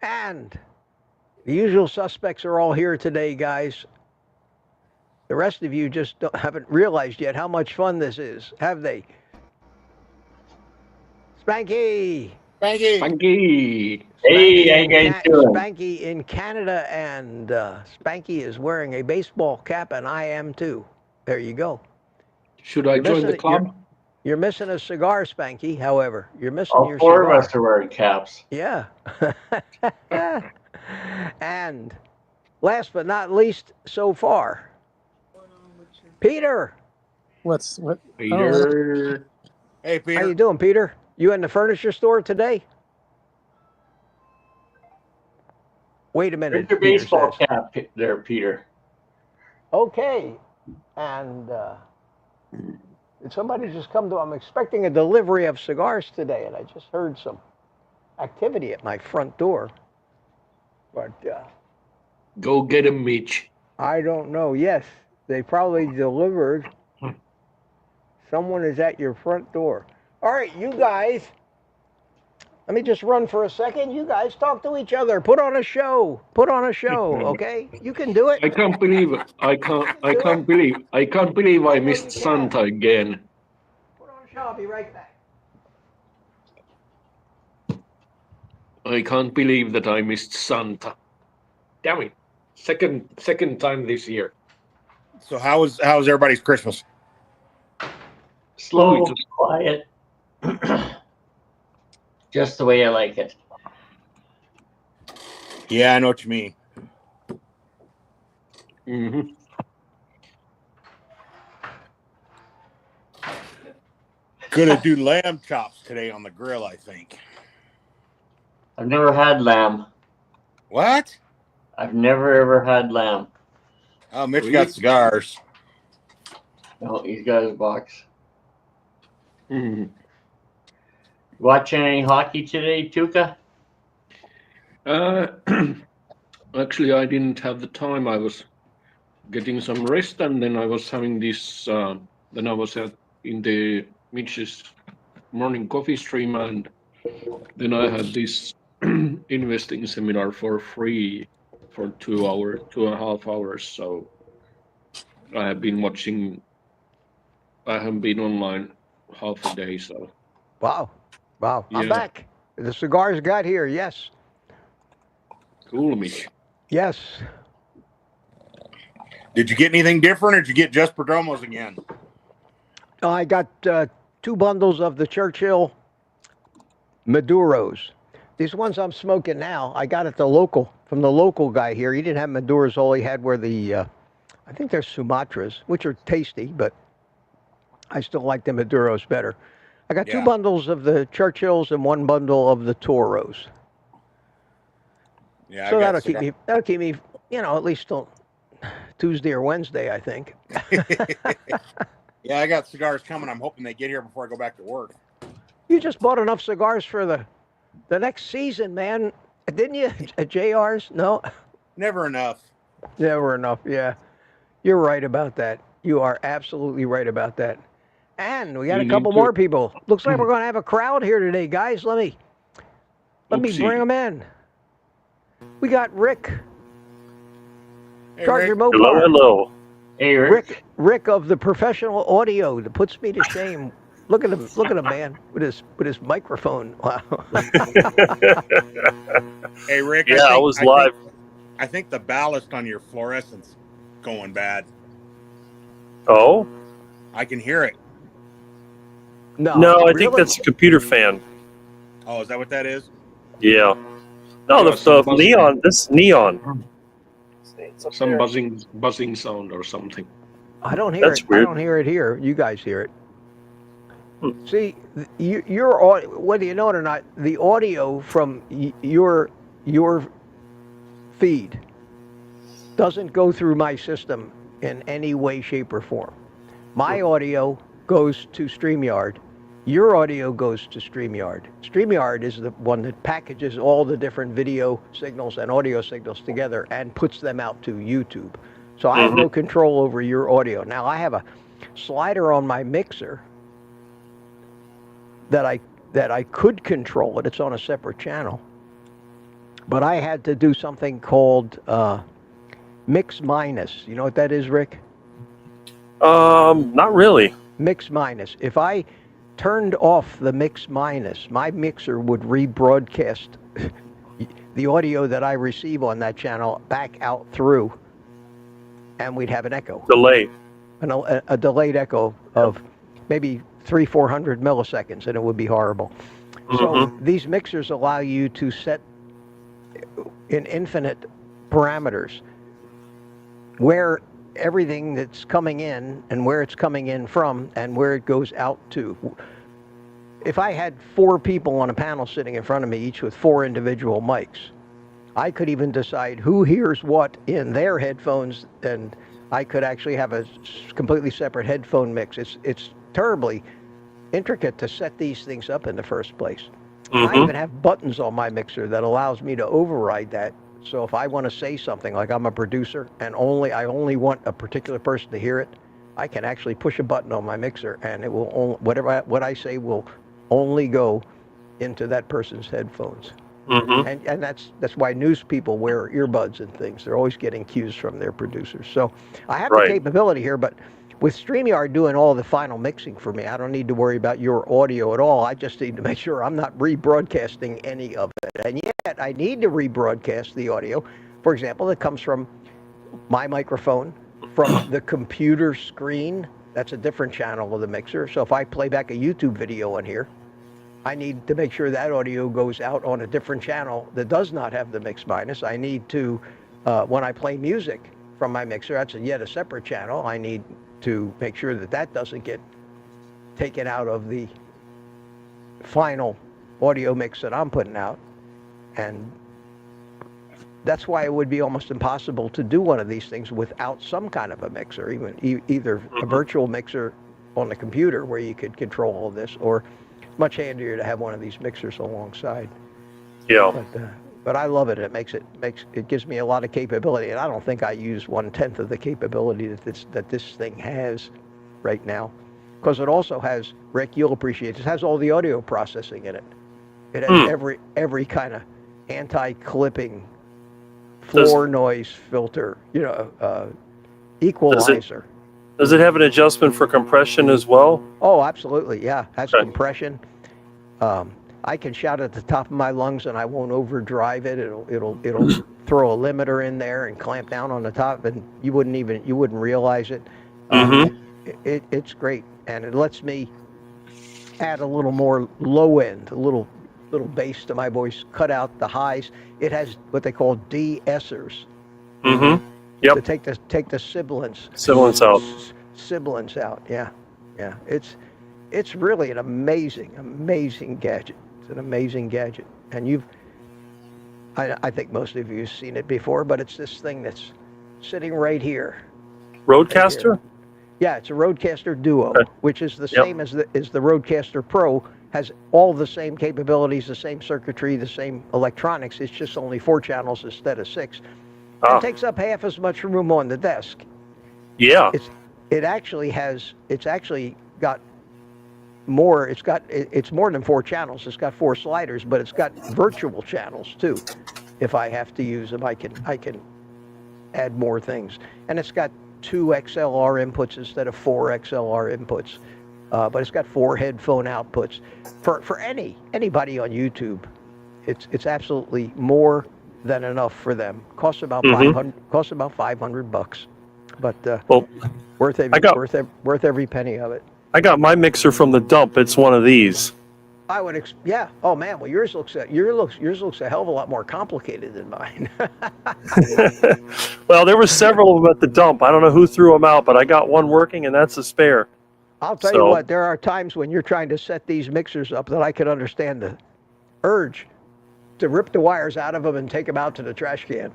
And the usual suspects are all here today, guys. The rest of you just haven't realized yet how much fun this is, have they? Spanky! Spanky. Spanky. Hey, how you guys doing? Spanky in Canada, and Spanky is wearing a baseball cap, and I am too. There you go. Should I join the club? You're missing a cigar, Spanky, however. You're missing All your four cigar. of us are wearing caps. Yeah. And last but not least so far, Peter. What? Peter. Hey, Peter. How you doing, Peter? You in the furniture store today? Wait a minute. Here's your Peter baseball says. cap there, Peter. Okay. And did somebody just come to? I'm expecting a delivery of cigars today, and I just heard some activity at my front door. But Go get him, Mitch. I don't know. Yes, they probably delivered. Someone is at your front door. All right, you guys. Let me just run for a second. You guys talk to each other. Put on a show. Put on a show, okay? You can do it. I can't believe it. I can't believe I missed Santa again. Put on a show. I'll be right back. I can't believe that I missed Santa. Damn it. Second time this year. So how's everybody's Christmas? Slow, just- quiet. Just the way I like it. Yeah, I know what you mean. Mm-hmm. Gonna do lamb chops today on the grill, I think. I've never had lamb. What? I've never ever had lamb. Oh, Mitch got cigars. No, he's got his box. Mm-hmm. Watching any hockey today, Tuca? Actually, I didn't have the time. I was getting some rest, and then I was having this. Then I was in the Mitch's morning coffee stream, and then I had this investing seminar for free for 2.5 hours. So I have been watching. I haven't been online half a day, so. Wow. Wow. I'm Yeah. back. The cigars got here. Yes. Cool, Mitch. Yes. Did you get anything different, or did you get just Perdomos again? I got 2 bundles of the Churchill Maduros. These ones I'm smoking now, I got at the local, from the local guy here. He didn't have Maduros. All he had were the, I think they're Sumatras, which are tasty, but I still like the Maduros better. I got 2 bundles of the Churchills and 1 bundle of the Toros. Yeah, So that'll keep me, at least till Tuesday or Wednesday, I think. Yeah, I got cigars coming. I'm hoping they get here before I go back to work. You just bought enough cigars for the next season, man. Didn't you? At JR's? No? Never enough. Never enough, yeah. You're right about that. You are absolutely right about that. And we got a couple more people. Looks like we're going to have a crowd here today, guys. Let me bring them in. We got Rick. Hey, Charger Rick. Mopar. Hello. Hey, Rick. Rick of the professional audio that puts me to shame. Look at him. Look at him, man, with his microphone. Wow. Hey, Rick. Yeah, I was live. I think the ballast on your fluorescent's going bad. Oh? I can hear it. No, I think that's a computer fan. Oh, is that what that is? Yeah. No, Yeah, the neon. This is neon. Some buzzing sound or something. I don't hear That's it. weird. I don't hear it here. You guys hear it. See, whether you know it or not, the audio from your feed doesn't go through my system in any way, shape, or form. My audio goes to StreamYard. Your audio goes to StreamYard. StreamYard is the one that packages all the different video signals and audio signals together and puts them out to YouTube. So I have no control over your audio. Now I have a slider on my mixer that I could control it. It's on a separate channel. But I had to do something called mix minus. You know what that is, Rick? Not really. Mix minus. If I turned off the mix minus, my mixer would rebroadcast the audio that I receive on that channel back out through, and we'd have an echo. Delay. A delayed echo of maybe 300-400 milliseconds, and it would be horrible. So these mixers allow you to set in infinite parameters where everything that's coming in and where it's coming in from and where it goes out to. If I had 4 people on a panel sitting in front of me, each with 4 individual mics, I could even decide who hears what in their headphones, and I could actually have a completely separate headphone mix. It's terribly intricate to set these things up in the first place. I even have buttons on my mixer that allows me to override that. So if I want to say something, like I'm a producer and I only want a particular person to hear it, I can actually push a button on my mixer, and it will what I say will only go into that person's headphones. And that's why news people wear earbuds and things. They're always getting cues from their producers. So I have the capability here, but with StreamYard doing all the final mixing for me, I don't need to worry about your audio at all. I just need to make sure I'm not rebroadcasting any of it. And yet I need to rebroadcast the audio, for example, that comes from my microphone, from the computer screen. That's a different channel of the mixer. So if I play back a YouTube video on here, I need to make sure that audio goes out on a different channel that does not have the mix minus. I need to, when I play music from my mixer, that's yet a separate channel. I need to make sure that that doesn't get taken out of the final audio mix that I'm putting out. And that's why it would be almost impossible to do one of these things without some kind of a mixer, either a virtual mixer on the computer where you could control all this, or it's much handier to have one of these mixers alongside. Yeah. But I love it. It gives me a lot of capability, and I don't think I use 1/10 of the capability that this thing has right now, because it also has, Rick, you'll appreciate this, has all the audio processing in it. It has every kind of anti-clipping, floor noise filter, equalizer. Does it have an adjustment for compression as well? Oh, absolutely, yeah. Has compression. I can shout at the top of my lungs and I won't overdrive it. It'll throw a limiter in there and clamp down on the top, and you wouldn't realize it. It's great, and it lets me add a little more low end, a little bass to my voice, cut out the highs. It has what they call de-essers. Yep. To take the sibilants out. Sibilants out. Yeah. It's really an amazing gadget. It's an amazing gadget, and I think most of you have seen it before, but it's this thing that's sitting right here. Roadcaster? Right here. Yeah, it's a Roadcaster Duo, which is the same as the Roadcaster Pro. Has all the same capabilities, the same circuitry, the same electronics. It's just only 4 channels instead of 6. It takes up half as much room on the desk. Yeah. It's more than 4 channels. It's got 4 sliders, but it's got virtual channels too. If I have to use them, I can add more things. And it's got 2 XLR inputs instead of 4 XLR inputs. But it's got 4 headphone outputs. For anybody on YouTube, it's absolutely more than enough for them. Costs about $500, but worth every penny of it. I got my mixer from the dump. It's one of these. I would, Oh man, well yours looks a hell of a lot more complicated than mine. Well, there were several of them at the dump. I don't know who threw them out, but I got one working, and that's a spare. I'll tell you what, there are times when you're trying to set these mixers up that I could understand the urge to rip the wires out of them and take them out to the trash can.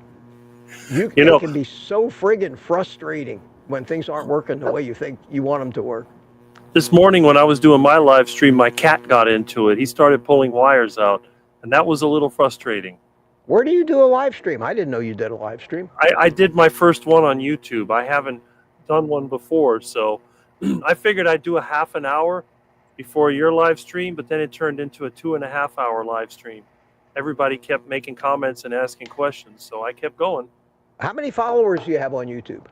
They can be so friggin' frustrating when things aren't working the way you think you want them to work. This morning when I was doing my live stream, my cat got into it. He started pulling wires out, and that was a little frustrating. Where do you do a live stream? I didn't know you did a live stream. I did my first one on YouTube. I haven't done one before, so I figured I'd do a half an hour before your live stream, but then it turned into a 2.5 hour live stream. Everybody kept making comments and asking questions, so I kept going. How many followers do you have on YouTube?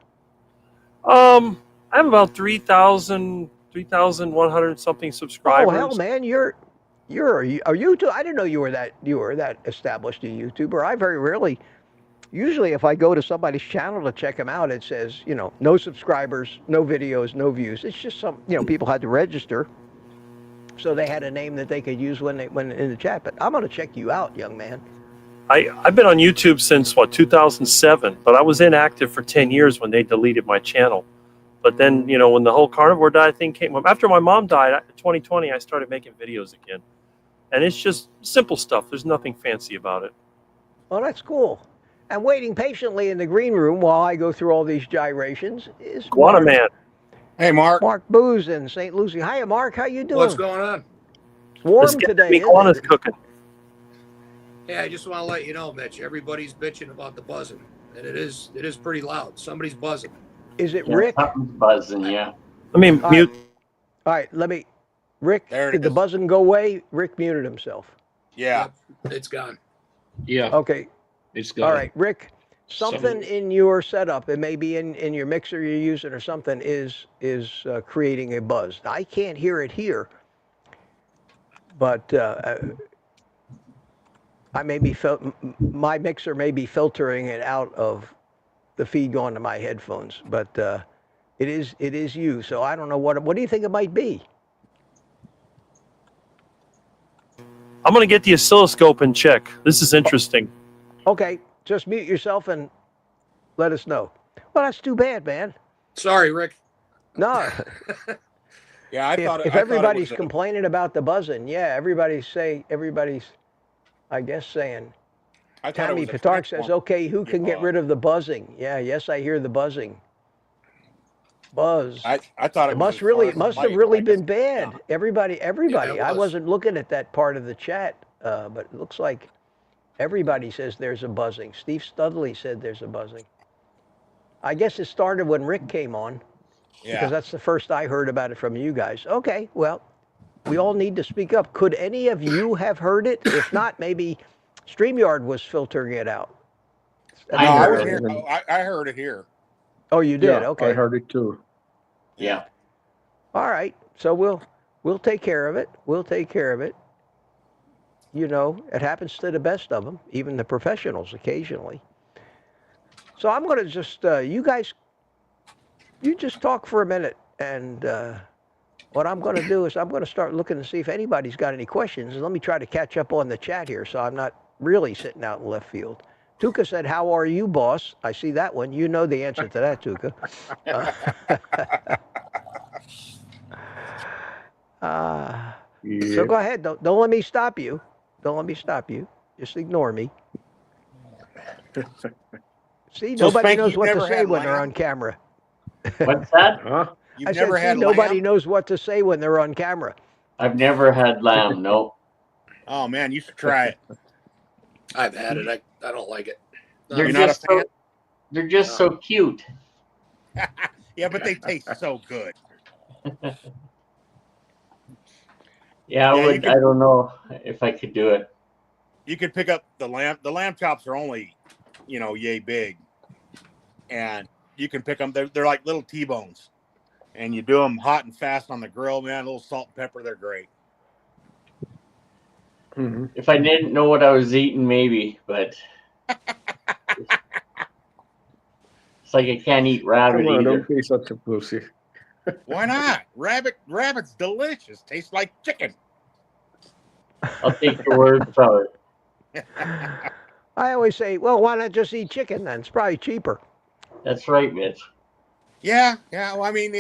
I have about 3,100 something subscribers. Oh hell, man, you're a YouTube. I didn't know you were that established a YouTuber. I very rarely. Usually, if I go to somebody's channel to check them out, it says, no subscribers, no videos, no views. It's just people had to register, so they had a name that they could use when in the chat. But I'm going to check you out, young man. I've been on YouTube since 2007, but I was inactive for 10 years when they deleted my channel. But then, when the whole carnivore diet thing came up, after my mom died in 2020, I started making videos again. And it's just simple stuff. There's nothing fancy about it. Well, that's cool. And waiting patiently in the green room while I go through all these gyrations is Guana Man. Hey, Mark. Mark Booz in St. Lucie. Hiya, Mark. How you doing? What's going on? It's warm today. Guana's cooking. Hey, I just want to let you know, Mitch, everybody's bitching about the buzzing, and it is pretty loud. Somebody's buzzing. Is it Rick? Something's buzzing, yeah. Let me mute. All right, Rick, did the buzzing go away? Rick muted himself. Yeah. Yep, it's gone. Yeah. Okay. It's gone. All right, Rick, something in your setup, it may be in your mixer you're using or something, is creating a buzz. I can't hear it here, but my mixer may be filtering it out of the feed going to my headphones, but it is you. So I don't know what do you think it might be? I'm going to get the oscilloscope and check. This is interesting. Okay, just mute yourself and let us know. Well, that's too bad, man. Sorry, Rick. No. Yeah, if everybody's complaining about the buzzing, everybody's, I guess, saying. Tommy Pitarch says, okay, who can get rid of the buzzing? Yeah, yes, I hear the buzzing. Buzz. I thought it must have really been bad. Everybody. I wasn't looking at that part of the chat, but it looks like everybody says there's a buzzing. Steve Studley said there's a buzzing. I guess it started when Rick came on, because that's the first I heard about it from you guys. Okay, well, we all need to speak up. Could any of you have heard it? If not, maybe StreamYard was filtering it out. I was here. I heard it here. Oh, you did? Yeah, okay. I heard it too. Yeah. All right. So we'll take care of it. We'll take care of it. It happens to the best of them, even the professionals occasionally. So I'm going to just, you just talk for a minute. And what I'm going to do is I'm going to start looking to see if anybody's got any questions. And let me try to catch up on the chat here so I'm not really sitting out in left field. Tuka said, how are you, boss? I see that one. You know the answer to that, Tuka. So go ahead. Don't let me stop you. Don't let me stop you. Just ignore me. See, nobody knows what to say when they're on camera. What's that? Huh? You've never had nobody lamb? knows what to say when they're on camera. I've never had lamb, no. Oh, man, you should try it. I've had it. I don't like it. No, They're You're not a just fan? they're just so cute. Yeah, but they taste so good. Yeah, I don't know if I could do it. You could pick up the lamb. The lamb chops are only, yay big. And you can pick them. They're like little T-bones. And you do them hot and fast on the grill, man. A little salt and pepper. They're great. Mm-hmm. If I didn't know what I was eating, maybe, but it's like I can't eat rabbit Come on, either. don't be such a pussy. Why not? Rabbit's delicious. Tastes like chicken. I'll take your word for it. I always say, well, why not just eat chicken then? It's probably cheaper. That's right, Mitch. Yeah. Well, I mean,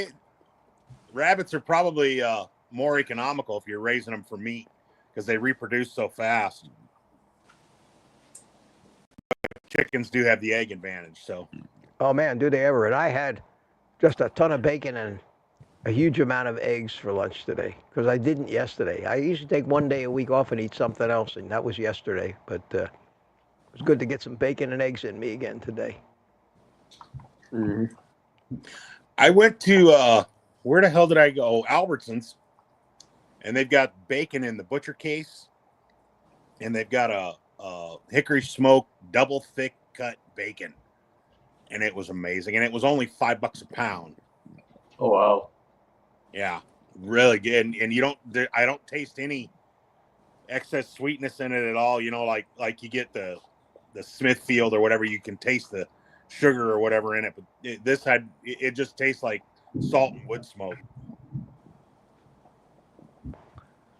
Rabbits are probably more economical if you're raising them for meat because they reproduce so fast. Chickens do have the egg advantage. So. Oh man, do they ever? And I had just a ton of bacon and a huge amount of eggs for lunch today because I didn't yesterday. I usually take one day a week off and eat something else, and that was yesterday. But it was good to get some bacon and eggs in me again today. Mm-hmm. I went to where the hell did I go? Albertsons, and they've got bacon in the butcher case, and they've got a hickory smoked double thick cut bacon, and it was amazing. And it was only $5 a pound. Oh wow! Yeah, really good. And you don't, I don't taste any excess sweetness in it at all. You know, like you get the Smithfield or whatever. You can taste the sugar or whatever in it, but it just tastes like salt and wood smoke.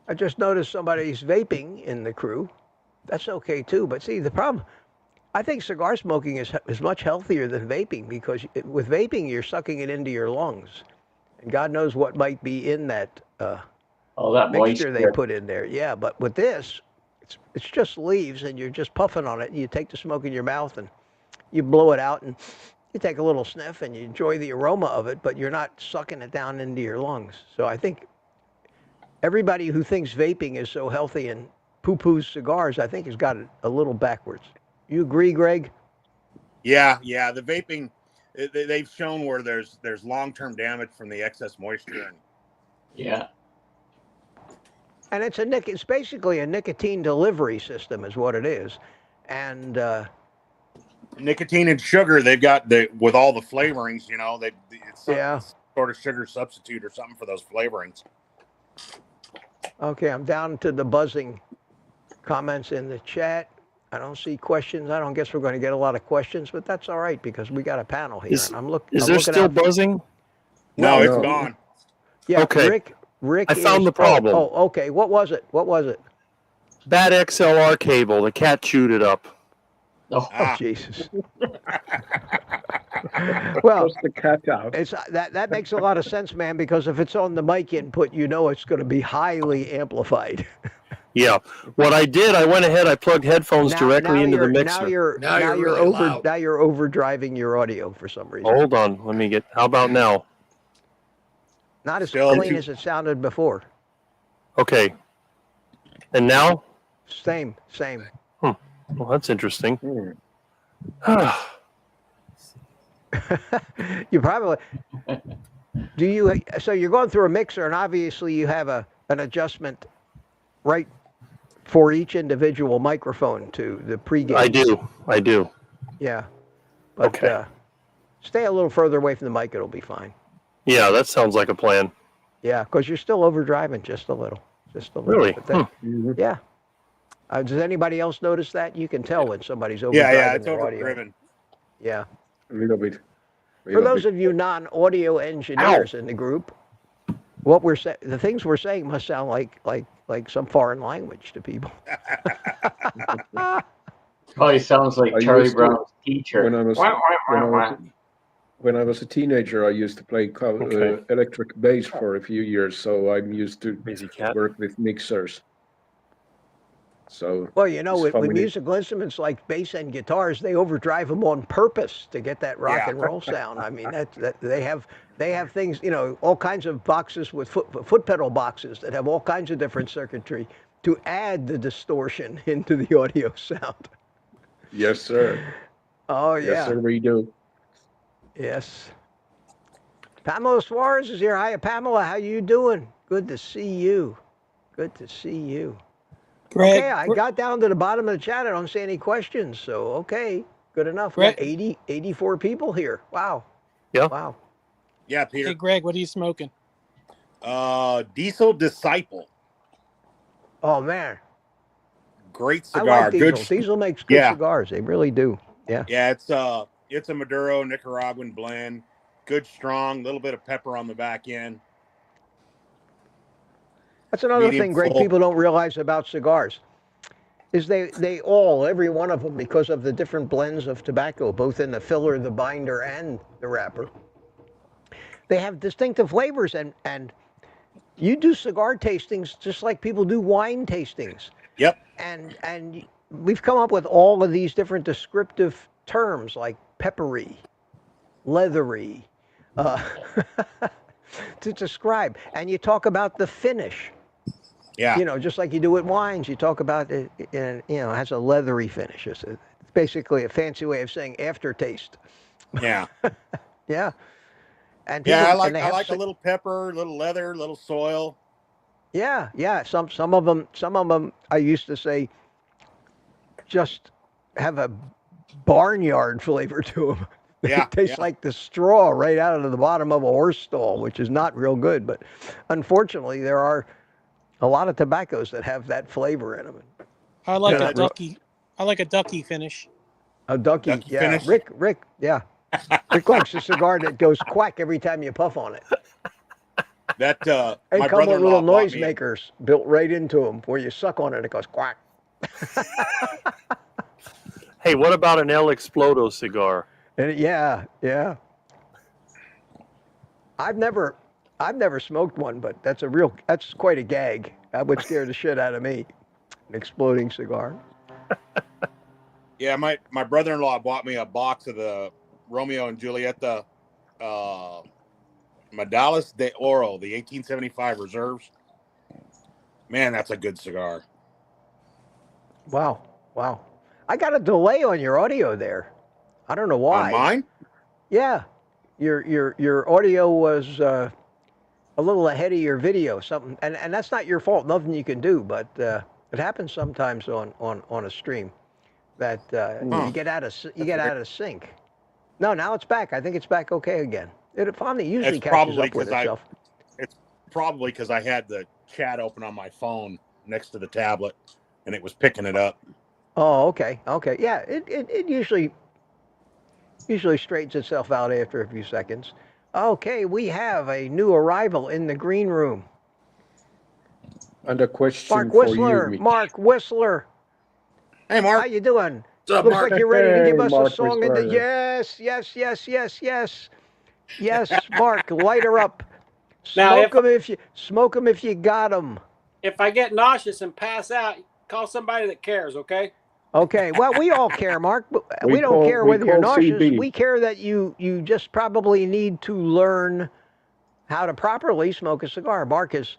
I just noticed somebody's vaping in the crew. That's okay too. But see, the problem, I think cigar smoking is much healthier than vaping because with vaping, you're sucking it into your lungs. And God knows what might be in that That mixture moisture they put in there. Yeah, but with this, it's just leaves and you're just puffing on it. And you take the smoke in your mouth and you blow it out and you take a little sniff and you enjoy the aroma of it, but you're not sucking it down into your lungs. So I think everybody who thinks vaping is so healthy and poo-poos cigars, I think has got it a little backwards. You agree, Greg? Yeah. The vaping, they've shown where there's long-term damage from the excess moisture. Yeah. And it's basically a nicotine delivery system is what it is. And nicotine and sugar, they've got with all the flavorings, you know, it's some sort of sugar substitute or something for those flavorings. Okay, I'm down to the buzzing comments in the chat. I don't see questions. I don't guess we're going to get a lot of questions, but that's all right because we got a panel here. Is there still buzzing? No, it's gone. Yeah, okay. Rick. I found the problem. Oh, okay. What was it? Bad XLR cable. The cat chewed it up. Oh, Jesus. Well, the cat out. It's that makes a lot of sense, man, because if it's on the mic input, you know it's going to be highly amplified. Yeah. What I did, I went ahead, I plugged headphones directly into the mixer. Now you're overdriving your audio for some reason. Hold on. How about now? Not as clean as it sounded before. Okay. And now? Same. Well, that's interesting. You probably so you're going through a mixer and obviously you have an adjustment right for each individual microphone to the pregame. I do. Yeah. But okay. Stay a little further away from the mic, it'll be fine. Yeah, that sounds like a plan. Yeah, because you're still overdriving just a little. Really? Yeah. Does anybody else notice that? You can tell when somebody's overdriving it's their overdriven. audio. Yeah. A little bit. For those of you non-audio engineers in the group, the things we're saying must sound like some foreign language to people. Probably sounds like Charlie Brown's teacher. When I was a teenager, I used to play electric bass for a few years, so I'm used to work with mixers. So well, with musical instruments like bass and guitars, they overdrive them on purpose to get that rock and roll sound. I mean, that they have things, all kinds of boxes with foot pedal boxes that have all kinds of different circuitry to add the distortion into the audio sound. Yes, sir. Oh yeah. Yes, sir, we do. Yes. Pamela Suarez is here. Hi, Pamela. How you doing? Good to see you. Greg, okay, I got down to the bottom of the chat. I don't see any questions. So, okay, good enough. We got 84 people here. Wow. Yeah. Wow. Yeah, Peter. Hey, Greg, what are you smoking? Diesel Disciple. Oh, man. Great cigar. I like Diesel. Diesel makes good cigars. They really do. Yeah. Yeah, it's a Maduro Nicaraguan blend. Good, strong, little bit of pepper on the back end. That's another thing great people don't realize about cigars is they all, every one of them, because of the different blends of tobacco, both in the filler, the binder, and the wrapper, they have distinctive flavors, and you do cigar tastings just like people do wine tastings. Yep. And we've come up with all of these different descriptive terms like peppery, leathery, to describe. And you talk about the finish. Yeah. You know, just like you do with wines, you talk about it, it has a leathery finish. It's basically a fancy way of saying aftertaste. Yeah. Yeah. And Yeah, I and they like a little pepper, a little leather, a little soil. Yeah, yeah. Some of them I used to say just have a barnyard flavor to them. They Yeah, taste like the straw right out of the bottom of a horse stall, which is not real good. But unfortunately, there are a lot of tobaccos that have that flavor in them. I like a ducky. I like a ducky finish. A ducky, yeah. finish? Rick, yeah. Rick likes a cigar that goes quack every time you puff on it. That They my come with brother-in-law little bought me. noisemakers built right into them. Where you suck on it, it goes quack. Hey, what about an El Explodo cigar? And yeah. I've never smoked one, but that's quite a gag. That would scare the shit out of me. An exploding cigar. Yeah, my brother-in-law bought me a box of the Romeo and Juliet, the Medallas de Oro, the 1875 reserves. Man, that's a good cigar. Wow. I got a delay on your audio there. I don't know why. On mine? Yeah, your audio was a little ahead of your video. Something, and that's not your fault. Nothing you can do, but it happens sometimes on a stream that you get out of sync. No, now it's back. I think it's back okay again. It finally usually catches up with itself. It's probably because I had the chat open on my phone next to the tablet, and it was picking it up. Oh, okay. Yeah, it usually straightens itself out after a few seconds. Okay, we have a new arrival in the green room. And a question Mark for Whistler. you, Mitch. Mark Whistler. Hey, Mark. How you doing? What's up, Looks Mark? like you're ready to give Hey, us Mark a song. Whistler. Yes, Mark, light her up. Now, Smoke 'em if you got 'em. If I get nauseous and pass out, call somebody that cares, okay? Okay, well, we all care, Mark, but we We don't call- care we whether you're call nauseous. CB. We care that you just probably need to learn how to properly smoke a cigar. Mark is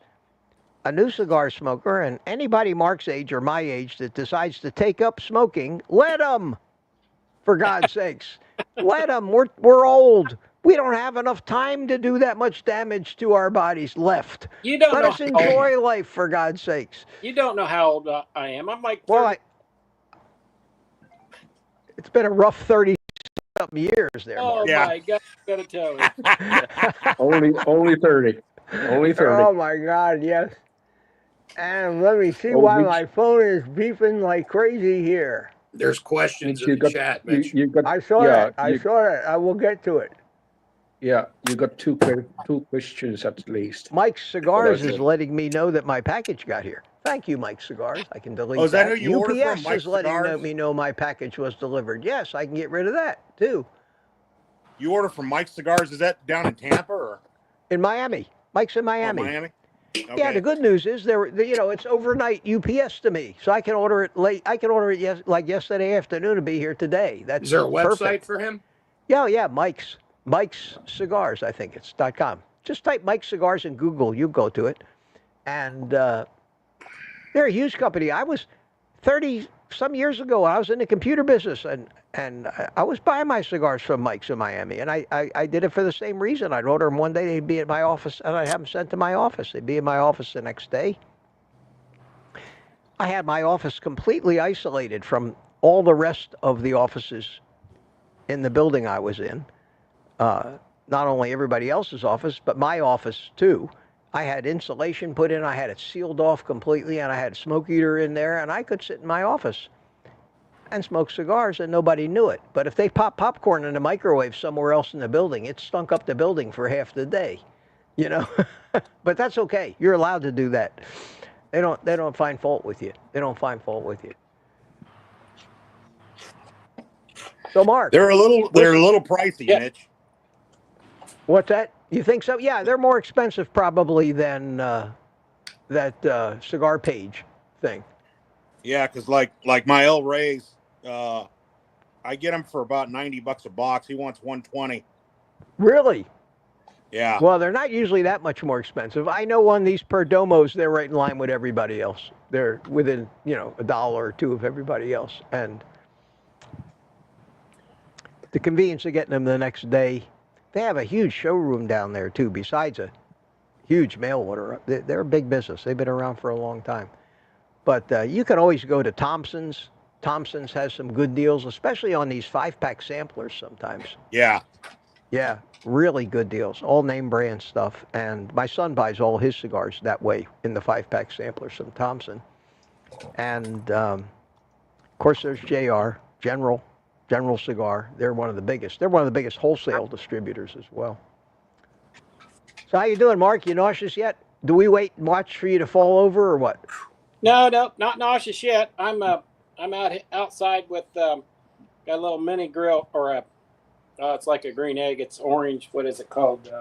a new cigar smoker, and anybody Mark's age or my age that decides to take up smoking, let them, for God's sakes. Let them. We're old. We don't have enough time to do that much damage to our bodies left. You don't Let know us how enjoy life, for God's sakes. You don't know how old I am. I'm like 30. Well, it's been a rough 30-something years there, Oh Mark. Yeah. my God! I gotta tell you. Only 30. Only 30. Oh my God, yes. And let me see Oh, why Mitch. my phone is beeping like crazy here. There's questions Mitch, in the chat, Mitch. You got, I saw yeah, that. I will get to it. Yeah, you got two questions at least. Mike Cigars Okay. is letting me know that my package got here. Thank you, Mike Cigars. I can delete Oh, is that who you ordered UPS from, Mike is letting Cigars? me know my package was delivered. Yes, I can get rid of that too. You order from Mike's Cigars? Is that down in Tampa or In Miami. Mike's in Miami. Miami? Okay. Yeah, the good news is it's overnight UPS to me, so I can order it late. I can order it like yesterday afternoon to be here today. That's Is there a website perfect. for him? Yeah, Mike's Cigars, I think it's .com. Just type Mike Cigars in Google, you go to it. And they're a huge company. I was 30-some years ago, I was in the computer business, and I was buying my cigars from Mike's in Miami. And I did it for the same reason. I'd order them one day, they'd be at my office, and I'd have them sent to my office. They'd be in my office the next day. I had my office completely isolated from all the rest of the offices in the building I was in. Not only everybody else's office, but my office too. I had insulation put in, I had it sealed off completely, and I had a smoke eater in there, and I could sit in my office and smoke cigars, and nobody knew it. But if they pop popcorn in the microwave somewhere else in the building, it stunk up the building for half the day, you know? But that's okay. You're allowed to do that. They don't find fault with you. They don't find fault with you. So Mark, They're a little pricey, Yeah. Mitch. what's that? You think so? Yeah, they're more expensive probably than that cigar page thing. Yeah, because like my El Rey's, I get them for about $90 a box. He wants 120. Really? Yeah. Well, they're not usually that much more expensive. I know on these Perdomos, they're right in line with everybody else. They're within, a dollar or two of everybody else. And the convenience of getting them the next day. They have a huge showroom down there, too, besides a huge mail order. They're a big business. They've been around for a long time. But you can always go to Thompson's. Thompson's has some good deals, especially on these 5-pack samplers sometimes. Yeah. Yeah, really good deals. All name brand stuff. And my son buys all his cigars that way in the 5-pack samplers from Thompson. And, of course, there's JR, General Cigar. They're one of the biggest. They're one of the biggest wholesale distributors as well. So how you doing, Mark? You nauseous yet? Do we wait and watch for you to fall over or what? No, not nauseous yet. I'm outside with got a little mini grill or it's like a green egg. It's orange. What is it called?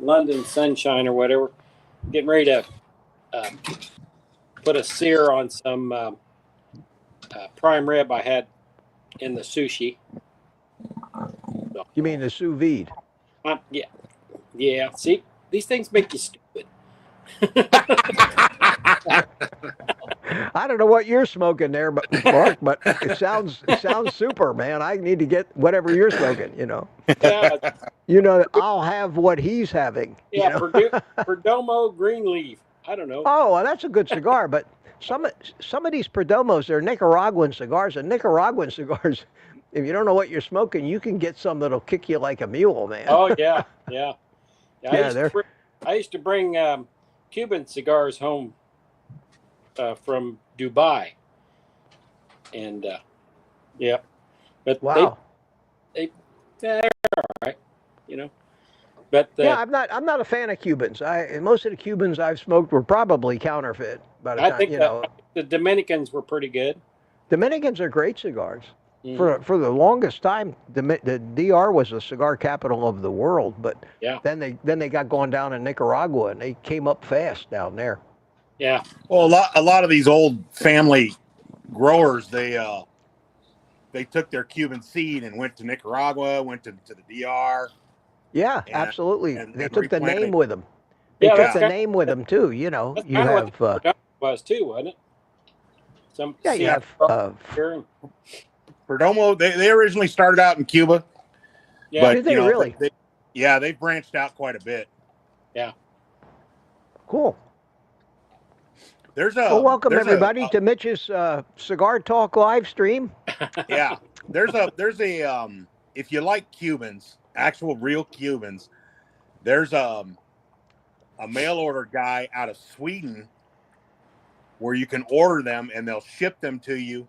London Sunshine or whatever. Getting ready to put a sear on some prime rib I had in the sushi. So, You mean the sous vide? yeah. See, these things make you stupid. I don't know what you're smoking there, but Mark, but it sounds super, man. I need to get whatever you're smoking, Yeah, I'll have what he's having. yeah. Perdomo Greenleaf. I don't know. Oh, well, that's a good cigar, but some of these Perdomos, they're Nicaraguan cigars, and Nicaraguan cigars, if you don't know what you're smoking, you can get some that'll kick you like a mule, man. Oh yeah. Yeah, I used to bring Cuban cigars home from Dubai, and yeah, but wow. they're all right, But yeah, I'm not a fan of Cubans. Most of the Cubans I've smoked were probably counterfeit by the time, I think the Dominicans were pretty good. Dominicans are great cigars. For the longest time, the DR was the cigar capital of the world, but then they got going down in Nicaragua, and they came up fast down there. Yeah. Well, a lot of these old family growers, they took their Cuban seed and went to Nicaragua, went to the DR. Yeah, absolutely. They took the name with them. They took the name with them too. You have was too, wasn't it? You have Perdomo. They originally started out in Cuba. Yeah, but, did they really? They've branched out quite a bit. Yeah. Cool. Welcome everybody to Mitch's Cigar Talk live stream. Yeah, there's a if you like Cubans, actual real Cubans, there's a mail order guy out of Sweden where you can order them and they'll ship them to you.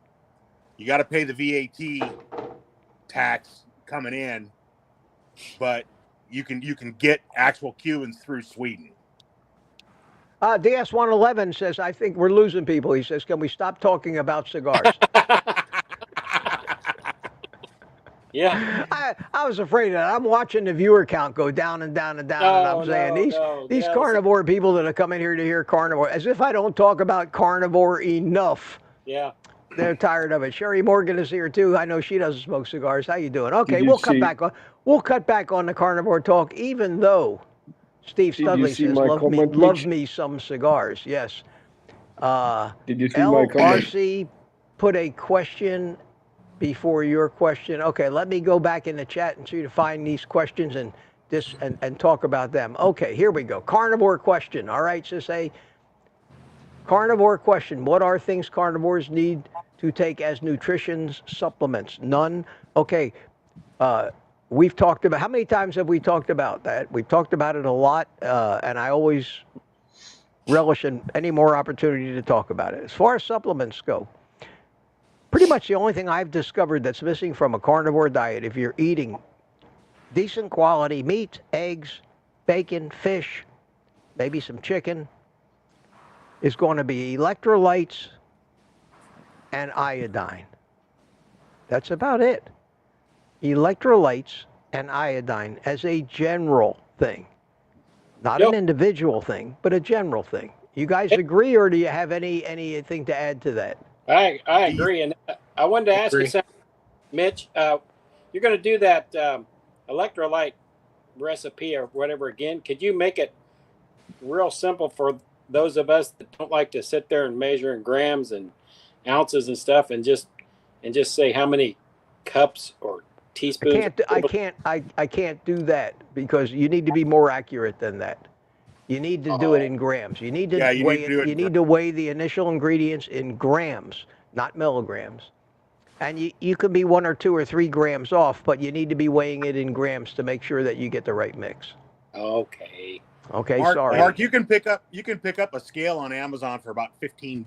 You got to pay the VAT tax coming in, but you can get actual Cubans through Sweden. DS111 says, I think we're losing people. He says, can we stop talking about cigars? Yeah. I was afraid of that. I'm watching the viewer count go down and down and down, and I'm saying, these carnivore people that have come in here to hear carnivore, as if I don't talk about carnivore enough. Yeah. They're tired of it. Sherry Morgan is here, too. I know she doesn't smoke cigars. How you doing? Okay, we'll cut back on the carnivore talk, even though Steve Studley says, love me some cigars. Yes. Did you see my comment? LRC put a question before your question. Okay, let me go back in the chat and see to find these questions and talk about them. Okay, here we go. Carnivore question. All right, so say carnivore question. What are things carnivores need to take as nutrition supplements? None. Okay. We've talked about, how many times have we talked about that? We've talked about it a lot, and I always relish in any more opportunity to talk about it. As far as supplements go, pretty much the only thing I've discovered that's missing from a carnivore diet, if you're eating decent quality meat, eggs, bacon, fish, maybe some chicken, is going to be electrolytes and iodine. That's about it. Electrolytes and iodine as a general thing. Not Nope. an individual thing, but a general thing. You guys agree, or do you have anything to add to that? I agree, and I wanted to ask you Agree. something, Mitch. You're going to do that electrolyte recipe or whatever again. Could you make it real simple for those of us that don't like to sit there and measure in grams and ounces and stuff, and just say how many cups or teaspoons? I can't do that because you need to be more accurate than that. You need to do it in grams. You need to weigh it. You need to weigh the initial ingredients in grams, not milligrams. And you can be 1 or 2 or 3 grams off, but you need to be weighing it in grams to make sure that you get the right mix. Okay. Okay, Mark, sorry. Mark, you can pick up a scale on Amazon for about $15.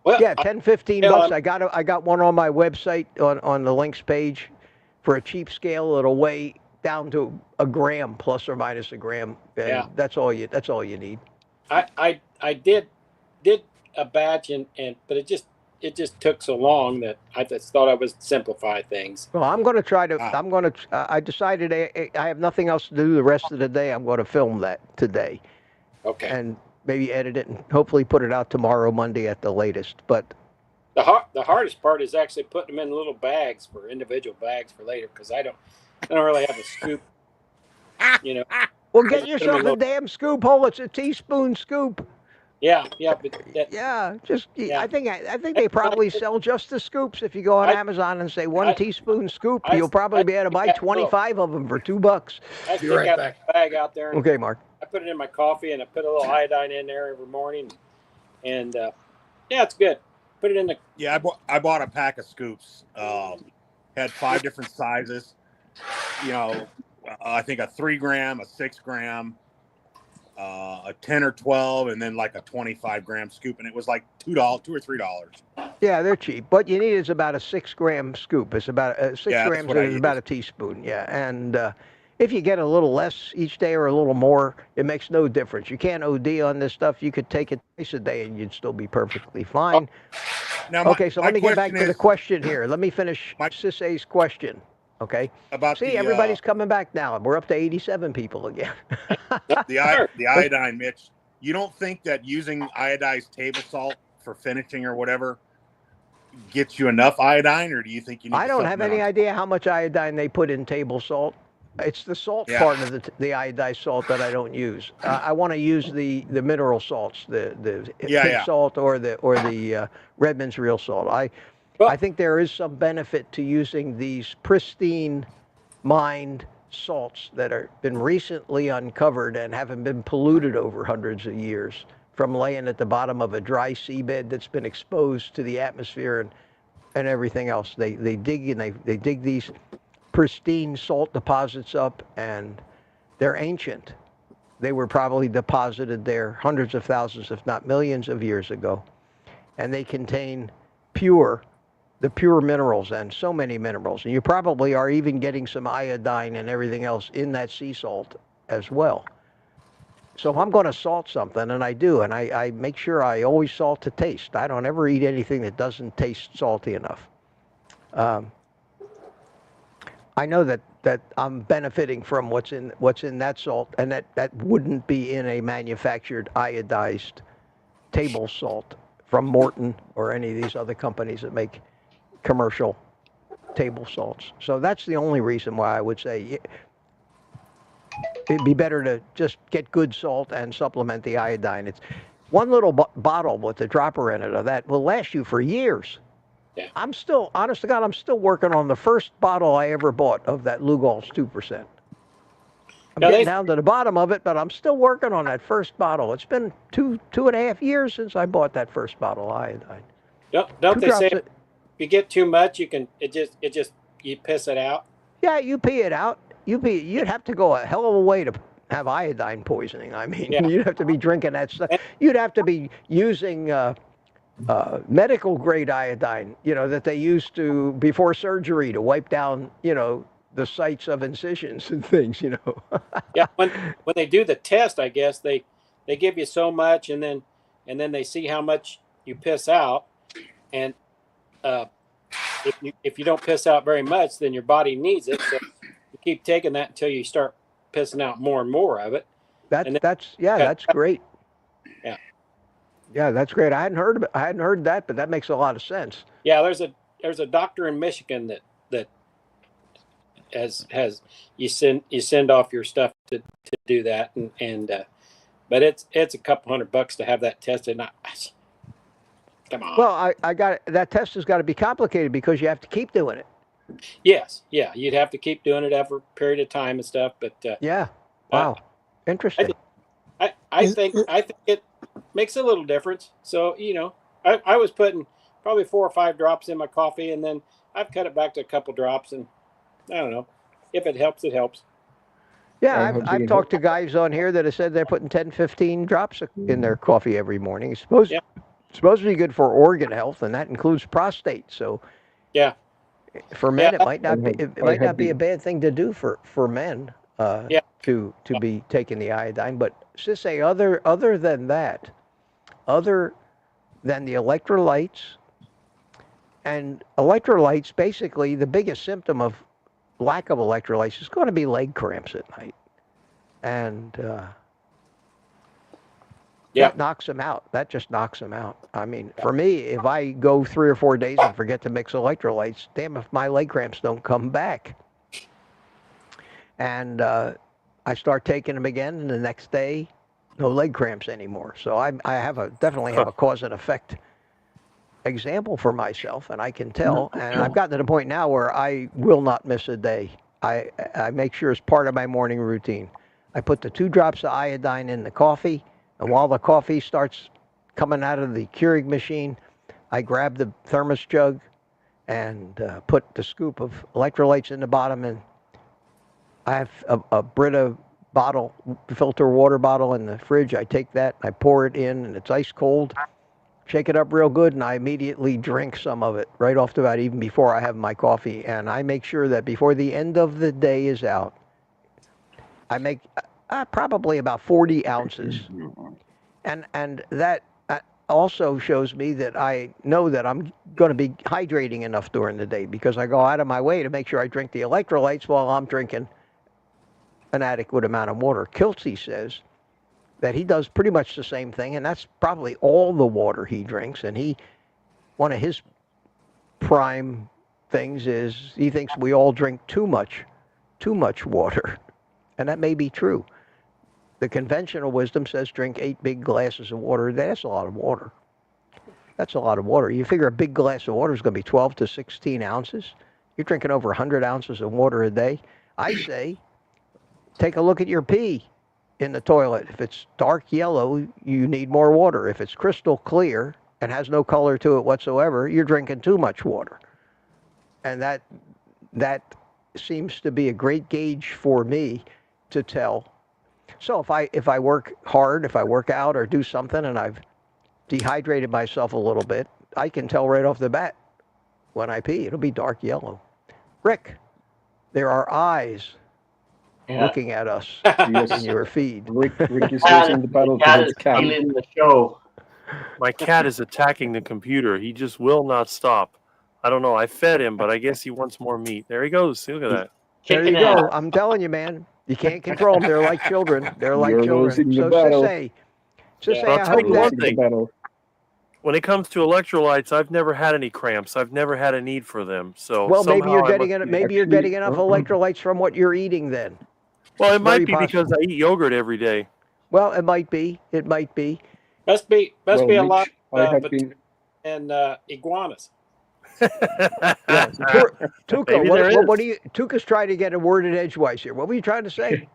Well, Yeah, 10, 15 bucks. I got one on my website on the links page for a cheap scale. It'll weigh down to a gram plus or minus a gram. And that's all you need. I did a batch but it just took so long that I just thought I would simplify things. Well, I'm going to try to. I decided I have nothing else to do the rest of the day. I'm going to film that today. Okay. And maybe edit it and hopefully put it out tomorrow, Monday at the latest. But the hardest part is actually putting them in little bags for individual bags for later, because I don't really have a scoop. You know. Well, get yourself a damn scoop hole. It's a teaspoon scoop. Yeah. I think they probably sell just the scoops. If you go on Amazon and say 1 teaspoon scoop, you'll probably be able to buy 25 of them for $2. I stick out the bag out there. Okay, Mark. I put it in my coffee and I put a little iodine in there every morning, and it's good. Put it in the. Yeah, I bought a pack of scoops. Had 5 different sizes. You know, I think a 3 gram, a 6 gram, a 10 or 12, and then like a 25 gram scoop, and it was like $2 or $3. Yeah, they're cheap. What you need is about a 6 gram scoop. It's about 6 grams is about a teaspoon. Yeah, and if you get a little less each day or a little more, it makes no difference. You can't OD on this stuff. You could take it twice a day and you'd still be perfectly fine. Now, okay, so let me get back to the question here. Let me finish Sis A's question. Okay. Everybody's coming back now. We're up to 87 people again. the iodine, Mitch. You don't think that using iodized table salt for finishing or whatever gets you enough iodine, or do you think you need? I don't have any idea how much iodine they put in table salt. It's the salt part of the iodized salt that I don't use. I want to use the mineral salts, the pink salt or the Redmond's real salt. I think there is some benefit to using these pristine mined salts that have been recently uncovered and haven't been polluted over hundreds of years from laying at the bottom of a dry seabed that's been exposed to the atmosphere and everything else. They dig and they dig these pristine salt deposits up, and they're ancient. They were probably deposited there hundreds of thousands, if not millions of years ago. And they contain the pure minerals, and so many minerals. And you probably are even getting some iodine and everything else in that sea salt as well. So if I'm going to salt something, and I do, and I make sure I always salt to taste. I don't ever eat anything that doesn't taste salty enough. I know that I'm benefiting from what's in that salt, and that wouldn't be in a manufactured iodized table salt from Morton or any of these other companies that make commercial table salts. So that's the only reason why I would say it'd be better to just get good salt and supplement the iodine. It's one little bottle with a dropper in it of that will last you for years. Yeah. I'm still, honest to God, I'm still working on the first bottle I ever bought of that Lugol's 2%. I'm getting down to the bottom of it, but I'm still working on that first bottle. It's been two and a half years since I bought that first bottle of iodine. Don't they say if you get too much, you piss it out? Yeah, you pee it out. You'd have to go a hell of a way to have iodine poisoning. I mean, you'd have to be drinking that stuff. You'd have to be using medical grade iodine, that they used to before surgery to wipe down, the sites of incisions and things, Yeah, when they do the test, I guess they give you so much, and then they see how much you piss out, and if you don't piss out very much, then your body needs it. So you keep taking that until you start pissing out more and more of it, That's great. Yeah. Yeah, that's great. I hadn't heard that, but that makes a lot of sense. Yeah, there's a doctor in Michigan that has you send off your stuff to do that, and but it's a couple $100 to have that tested. Come on. Well, I got that test has got to be complicated because you have to keep doing it. Yes, yeah, you'd have to keep doing it over a period of time and stuff. But yeah, wow, interesting. I think it makes a little difference. So I was putting probably 4 or 5 drops in my coffee, and then I've cut it back to a couple drops, and I don't know if it helps. It helps. Yeah, I've talked to guys on here that have said they're putting 10, 15 drops in their coffee every morning. It's supposed to be good for organ health, and that includes prostate. So yeah, for men, it might not be a bad thing to do for men to be taking the iodine. But to say other than that, other than the electrolytes, and electrolytes, basically the biggest symptom of lack of electrolytes is going to be leg cramps at night, and that knocks them out. That just knocks them out. I mean, for me, if I go 3 or 4 days and forget to mix electrolytes, damn if my leg cramps don't come back. And I start taking them again, and the next day, no leg cramps anymore. So I definitely have a cause and effect example for myself, and I can tell. And I've gotten to the point now where I will not miss a day. I make sure it's part of my morning routine. I put the 2 drops of iodine in the coffee, and while the coffee starts coming out of the Keurig machine, I grab the thermos jug and put the scoop of electrolytes in the bottom, and I have a Brita bottle, filter water bottle in the fridge. I take that, I pour it in, and it's ice cold. Shake it up real good, and I immediately drink some of it right off the bat, even before I have my coffee. And I make sure that before the end of the day is out, I make probably about 40 ounces. And that also shows me that I know that I'm going to be hydrating enough during the day, because I go out of my way to make sure I drink the electrolytes while I'm drinking an adequate amount of water. Kiltsey says that he does pretty much the same thing, and that's probably all the water he drinks. And one of his prime things is he thinks we all drink too much water, and that may be true. The conventional wisdom says drink 8 big glasses of water a day. That's a lot of water. That's a lot of water. You figure a big glass of water is going to be 12 to 16 ounces. You're drinking over 100 ounces of water a day. I say, take a look at your pee in the toilet. If it's dark yellow, you need more water. If it's crystal clear and has no color to it whatsoever, you're drinking too much water. And that seems to be a great gauge for me to tell. So if I work hard, if I work out or do something and I've dehydrated myself a little bit, I can tell right off the bat when I pee. It'll be dark yellow. Rick, there are eyes looking at us in your feed. Rick is losing the battle to his cat. Stealing the show. My cat is attacking the computer. He just will not stop. I don't know. I fed him, but I guess he wants more meat. There he goes. See, look at that. There you go. I'm telling you, man. You can't control them. They're like children. They're like children. So I hope that. When it comes to electrolytes, I've never had any cramps. I've never had a need for them. So well, maybe you're getting enough electrolytes from what you're eating then. Well, it might be because I eat yogurt every day. Well, it might be. It might be. Must be a Mitch, lot and iguanas. Tuca, what do you? Tuca's trying to get a word in edgewise here. What were you trying to say?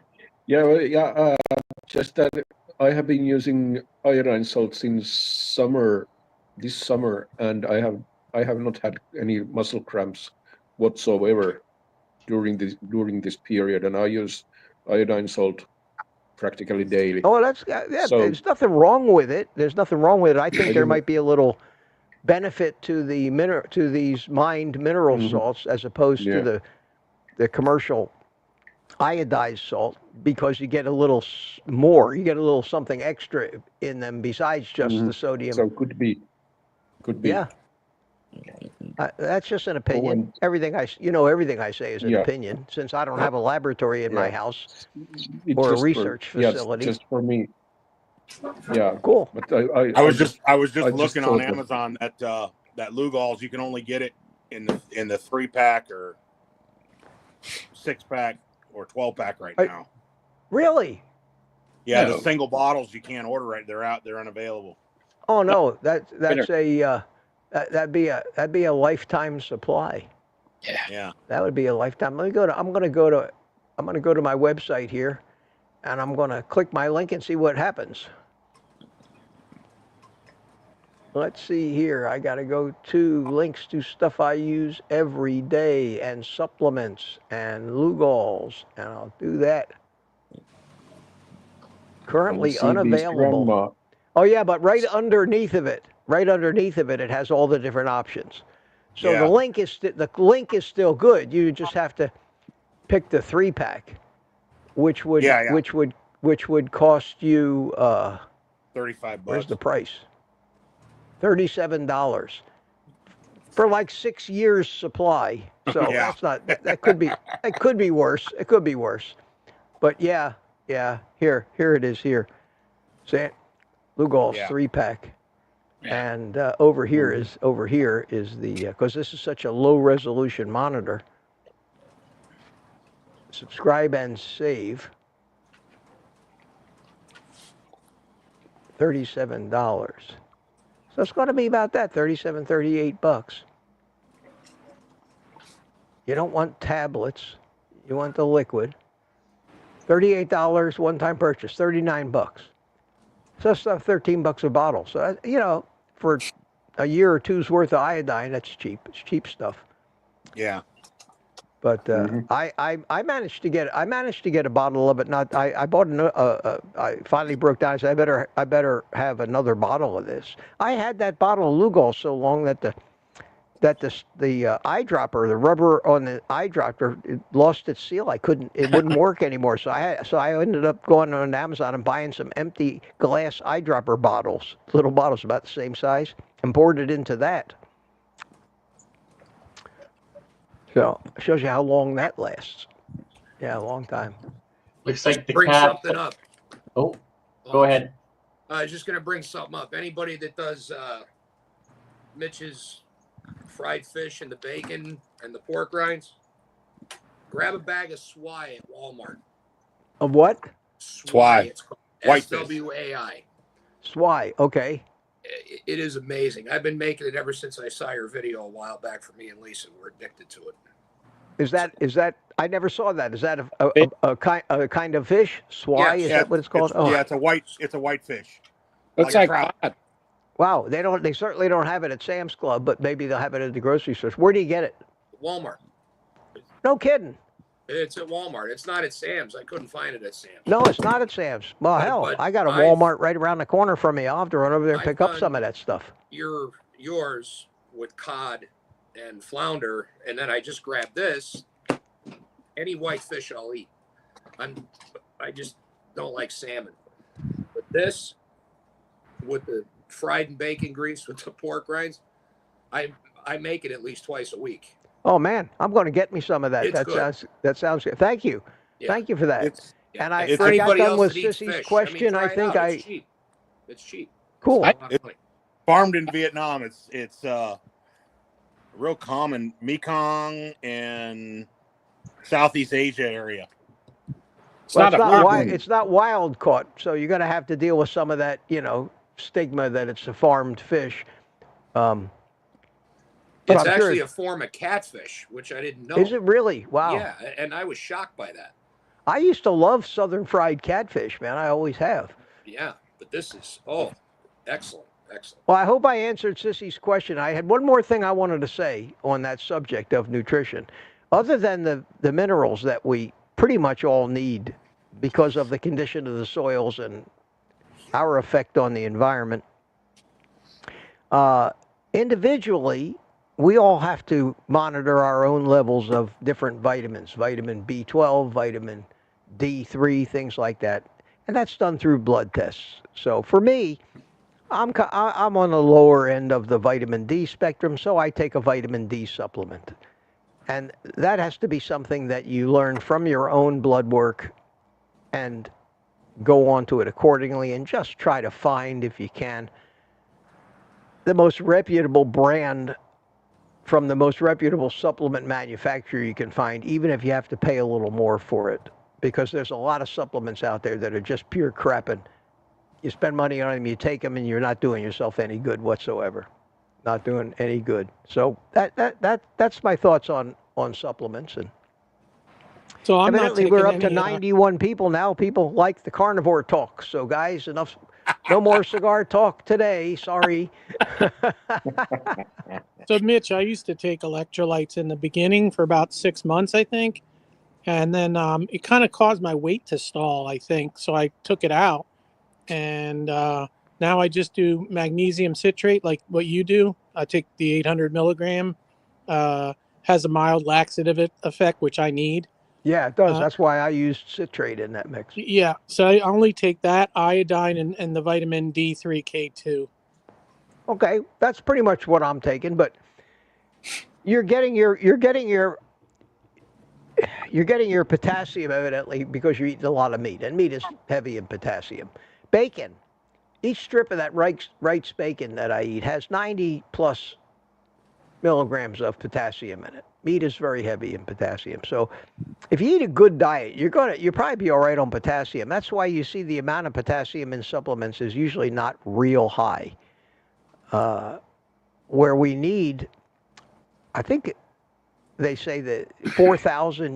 Just that I have been using iodine salt since this summer, and I have not had any muscle cramps whatsoever during this period, and I use iodine salt practically daily. Oh, so, there's nothing wrong with it. There's nothing wrong with it. I think there might be a little benefit to these mined mineral salts as opposed to the commercial iodized salt, because you get a little more. You get a little something extra in them besides just the sodium. So could be. Yeah. That's just an opinion. Everything I say is an opinion, since I don't have a laboratory in my house or a research facility. Just for me. Yeah. Cool. But I was just looking on thought Amazon that Lugol's, you can only get it in the 3-pack or 6-pack or 12-pack right now. Really? Yeah, the single bottles you can't order right. They're unavailable. Oh no, that'd be a lifetime supply. Yeah. That would be a lifetime. I'm gonna go to my website here, and I'm gonna click my link and see what happens. Let's see here. I gotta go to links to stuff I use every day and supplements and Lugol's, and I'll do that. Currently unavailable. Oh yeah, but right underneath of it, it has all the different options. So the link is still good. You just have to pick the 3-pack, which would cost you $35. Where's the price? $37 for like 6 years supply. So that's not that could be worse. It could be worse. But yeah. Here it is here. See, Lugol's 3-pack. And over here is the because this is such a low resolution monitor. Subscribe and save. $37. So it's going to be about that, $38. You don't want tablets. You want the liquid. $38 one-time purchase, $39. So that's $13 a bottle. So for a year or two's worth of iodine, that's cheap. It's cheap stuff. Yeah. But I managed to get a bottle of it. I bought I finally broke down. I said I better have another bottle of this. I had that bottle of Lugol so long that the eyedropper, the rubber on the eyedropper, it lost its seal. It wouldn't work anymore. So I ended up going on Amazon and buying some empty glass eyedropper bottles, little bottles about the same size, and poured it into that. So it shows you how long that lasts. Yeah, a long time. Looks like the bring cat. something up. Oh, go ahead. I was just going to bring something up. Anybody that does Mitch's fried fish and the bacon and the pork rinds, grab a bag of swai at Walmart. Of what? Swai. It's called White SWAI. Swai. Okay. It is amazing. I've been making it ever since I saw your video a while back. For me and Lisa, we're addicted to it. Is that? I never saw that. Is that a kind of fish? Swai? Is that what it's called? Yeah, it's a white fish. Looks like cod. Wow, they certainly don't have it at Sam's Club, but maybe they'll have it at the grocery stores. Where do you get it? Walmart. No kidding. It's at Walmart. It's not at Sam's. I couldn't find it at Sam's. No, it's not at Sam's. Well, hell, I got a Walmart right around the corner from me. I'll have to run over there and pick up some of that stuff. Yours with cod and flounder, and then I just grab this. Any white fish I'll eat. I just don't like salmon. But this, with the fried and bacon grease with the pork rinds, I make it at least twice a week. Oh man, I'm going to get me some of that. That sounds good. Thank you. Yeah. Thank you for that. And I got done with Sissy's question. I think it's cheap. Cool. It's farmed in Vietnam. It's real common Mekong and Southeast Asia area. It's not wild caught, so you're going to have to deal with some of that, stigma that it's a farmed fish. It's actually a form of catfish, which I didn't know. Is it really? Wow. Yeah, and I was shocked by that. I used to love southern fried catfish, man. I always have. Yeah, but this is, excellent. Well, I hope I answered Sissy's question. I had one more thing I wanted to say on that subject of nutrition. Other than the minerals that we pretty much all need because of the condition of the soils and our effect on the environment, individually, we all have to monitor our own levels of different vitamins, vitamin B12, vitamin D3, things like that. And that's done through blood tests. So for me, I'm on the lower end of the vitamin D spectrum, so I take a vitamin D supplement. And that has to be something that you learn from your own blood work and go on to it accordingly, and just try to find, if you can, the most reputable brand from the most reputable supplement manufacturer you can find, even if you have to pay a little more for it. Because there's a lot of supplements out there that are just pure crap, and you spend money on them, you take them, and you're not doing yourself any good whatsoever. Not doing any good. So that's my thoughts on supplements. And So I'm not evidently taking we're up to any, 91 people now. People like the carnivore talk. So guys, enough. No more cigar talk today. Sorry. So Mitch, I used to take electrolytes in the beginning for about 6 months, I think. And then it kind of caused my weight to stall, I think. So I took it out. And now I just do magnesium citrate like what you do. I take the 800 milligram. Has a mild laxative effect, which I need. Yeah, it does. That's why I used citrate in that mix. Yeah. So I only take that, iodine, and the vitamin D3K2. Okay, that's pretty much what I'm taking, but you're getting your potassium evidently because you're eating a lot of meat, and meat is heavy in potassium. Bacon, each strip of that Wright's bacon that I eat has 90 plus milligrams of potassium in it. Meat is very heavy in potassium. So if you eat a good diet, you'll probably be all right on potassium. That's why you see the amount of potassium in supplements is usually not real high. Where we need, I think they say that 4,000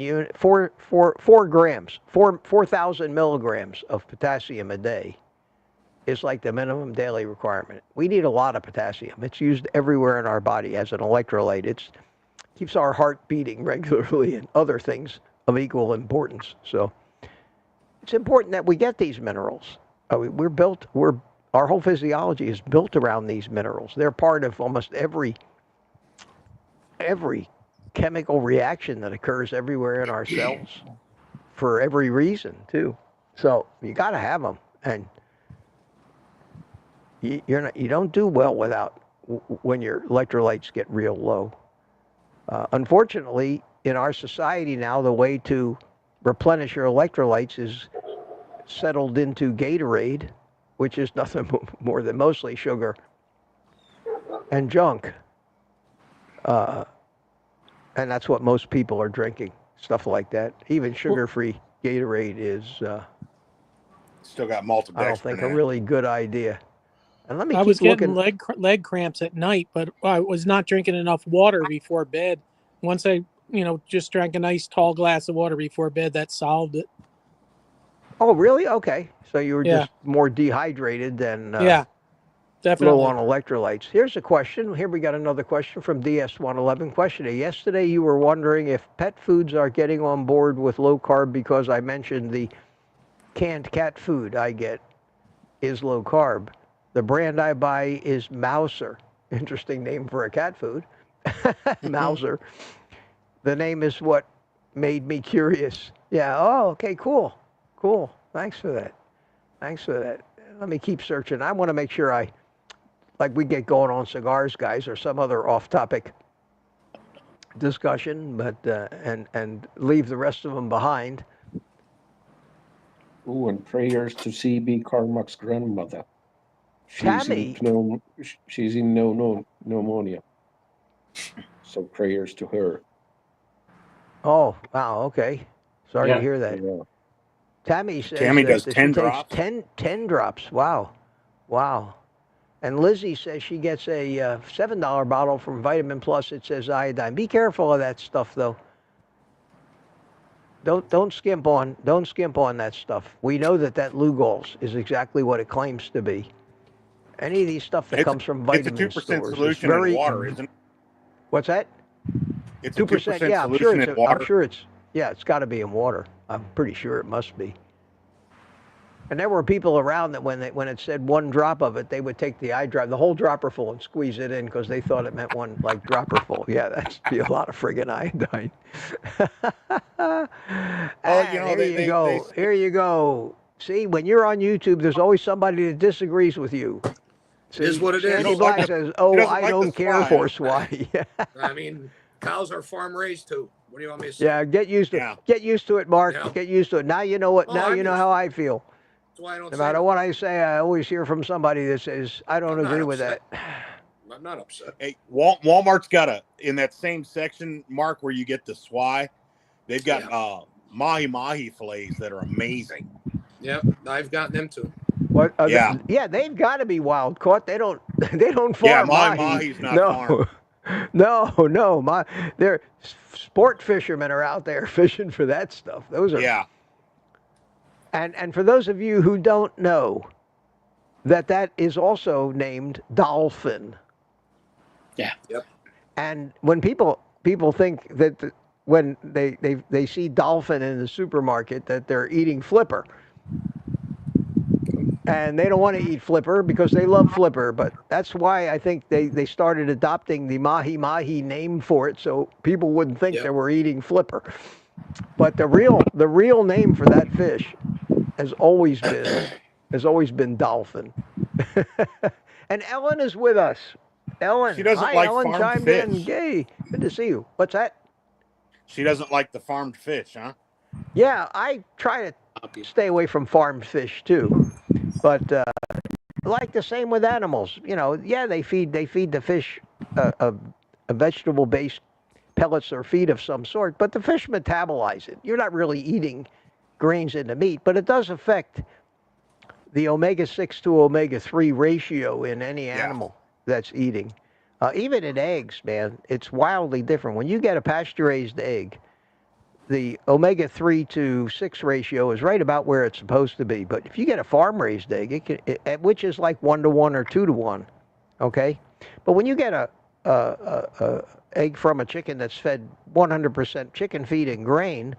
milligrams of potassium a day is like the minimum daily requirement. We need a lot of potassium. It's used everywhere in our body as an electrolyte. It keeps our heart beating regularly and other things of equal importance. So it's important that we get these minerals. Our whole physiology is built around these minerals. They're part of almost every chemical reaction that occurs everywhere in our cells for every reason too. So you got to have them, and you don't do well without when your electrolytes get real low. Unfortunately, in our society now, the way to replenish your electrolytes is settled into Gatorade, which is nothing more than mostly sugar and junk. And that's what most people are drinking, stuff like that. Even sugar-free Gatorade is still got maltodextrin. I don't think a really good idea. And let me I keep was getting looking. leg cramps at night, but I was not drinking enough water before bed. Once I, just drank a nice tall glass of water before bed, that solved it. Oh, really? Okay. So you were just more dehydrated than definitely low on electrolytes. Here's a question. Here we got another question from DS111. Questioner, yesterday you were wondering if pet foods are getting on board with low carb because I mentioned the canned cat food I get is low carb. The brand I buy is Mouser. Interesting name for a cat food. Mouser. The name is what made me curious. Yeah. Oh, okay, cool. Cool. Thanks for that. Let me keep searching. I want to make sure we get going on cigars, guys, or some other off-topic discussion, but and leave the rest of them behind. Oh, and prayers to CB Carmack's grandmother. Tammy. She's in pneumonia. So prayers to her. Oh, wow. Okay. Sorry to hear that. Yeah. Tammy says Tammy does that 10 she drops. takes 10 drops. Wow. And Lizzie says she gets a $7 bottle from Vitamin Plus. It says iodine. Be careful of that stuff, though. Don't skimp on that stuff. We know that Lugol's is exactly what it claims to be. Any of these stuff that comes from vitamin it's a 2% stores solution in water, isn't it? What's that? It's a 2% Yeah, solution in water. I'm sure it's got to be in water. I'm pretty sure it must be. And there were people around that when it said 1 drop of it, they would take the whole dropper full and squeeze it in because they thought it meant 1 dropper full. Yeah, that'd be a lot of friggin' iodine. Here you go. See, when you're on YouTube, there's always somebody that disagrees with you. It is what it is. Sandy don't Black like says, he "Oh, doesn't I like don't the care swine, for huh? swine." I mean, cows are farm raised too. What do you want me to say? Yeah, get used Yeah. to it, Mark. Yeah. Get used to it. Now you know what. Oh, Now I'm you know used how to I feel. That's why I don't No say matter nothing. what I say, I always hear from somebody that says, "I don't I'm not agree with that." upset. I'm not upset. Hey, Walmart's got in that same section, Mark, where you get the swai, they've got mahi fillets that are amazing. Yep, I've gotten them too. What? Yeah. They've got to be wild caught. They don't Yeah, farm mahi. mahi's not farmed. No. They're sport fishermen are out there fishing for that stuff. Those are. Yeah. And for those of you who don't know, that is also named dolphin. Yeah. Yep. And when people think that when they see dolphin in the supermarket that they're eating flipper. And they don't want to eat flipper because they love flipper, but that's why I think they started adopting the mahi name for it so people wouldn't think they were eating flipper. But the real name for that fish has always been dolphin. And Ellen is with us. Ellen, She doesn't hi, like Ellen farmed chimed fish. in. Yay, good to see you. What's that? She doesn't like the farmed fish, huh? Yeah, I try to stay away from farmed fish too, but like the same with animals. You know, yeah, they feed the fish a vegetable-based pellets or feed of some sort, but the fish metabolize it. You're not really eating grains into meat, but it does affect the omega-6 to omega-3 ratio in any animal that's eating. Even in eggs, man, it's wildly different. When you get a pasture-raised egg, the omega-3 to 6 ratio is right about where it's supposed to be. But if you get a farm-raised egg, which is like 1-to-1 or 2-to-1, okay? But when you get a egg from a chicken that's fed 100% chicken feed and grain,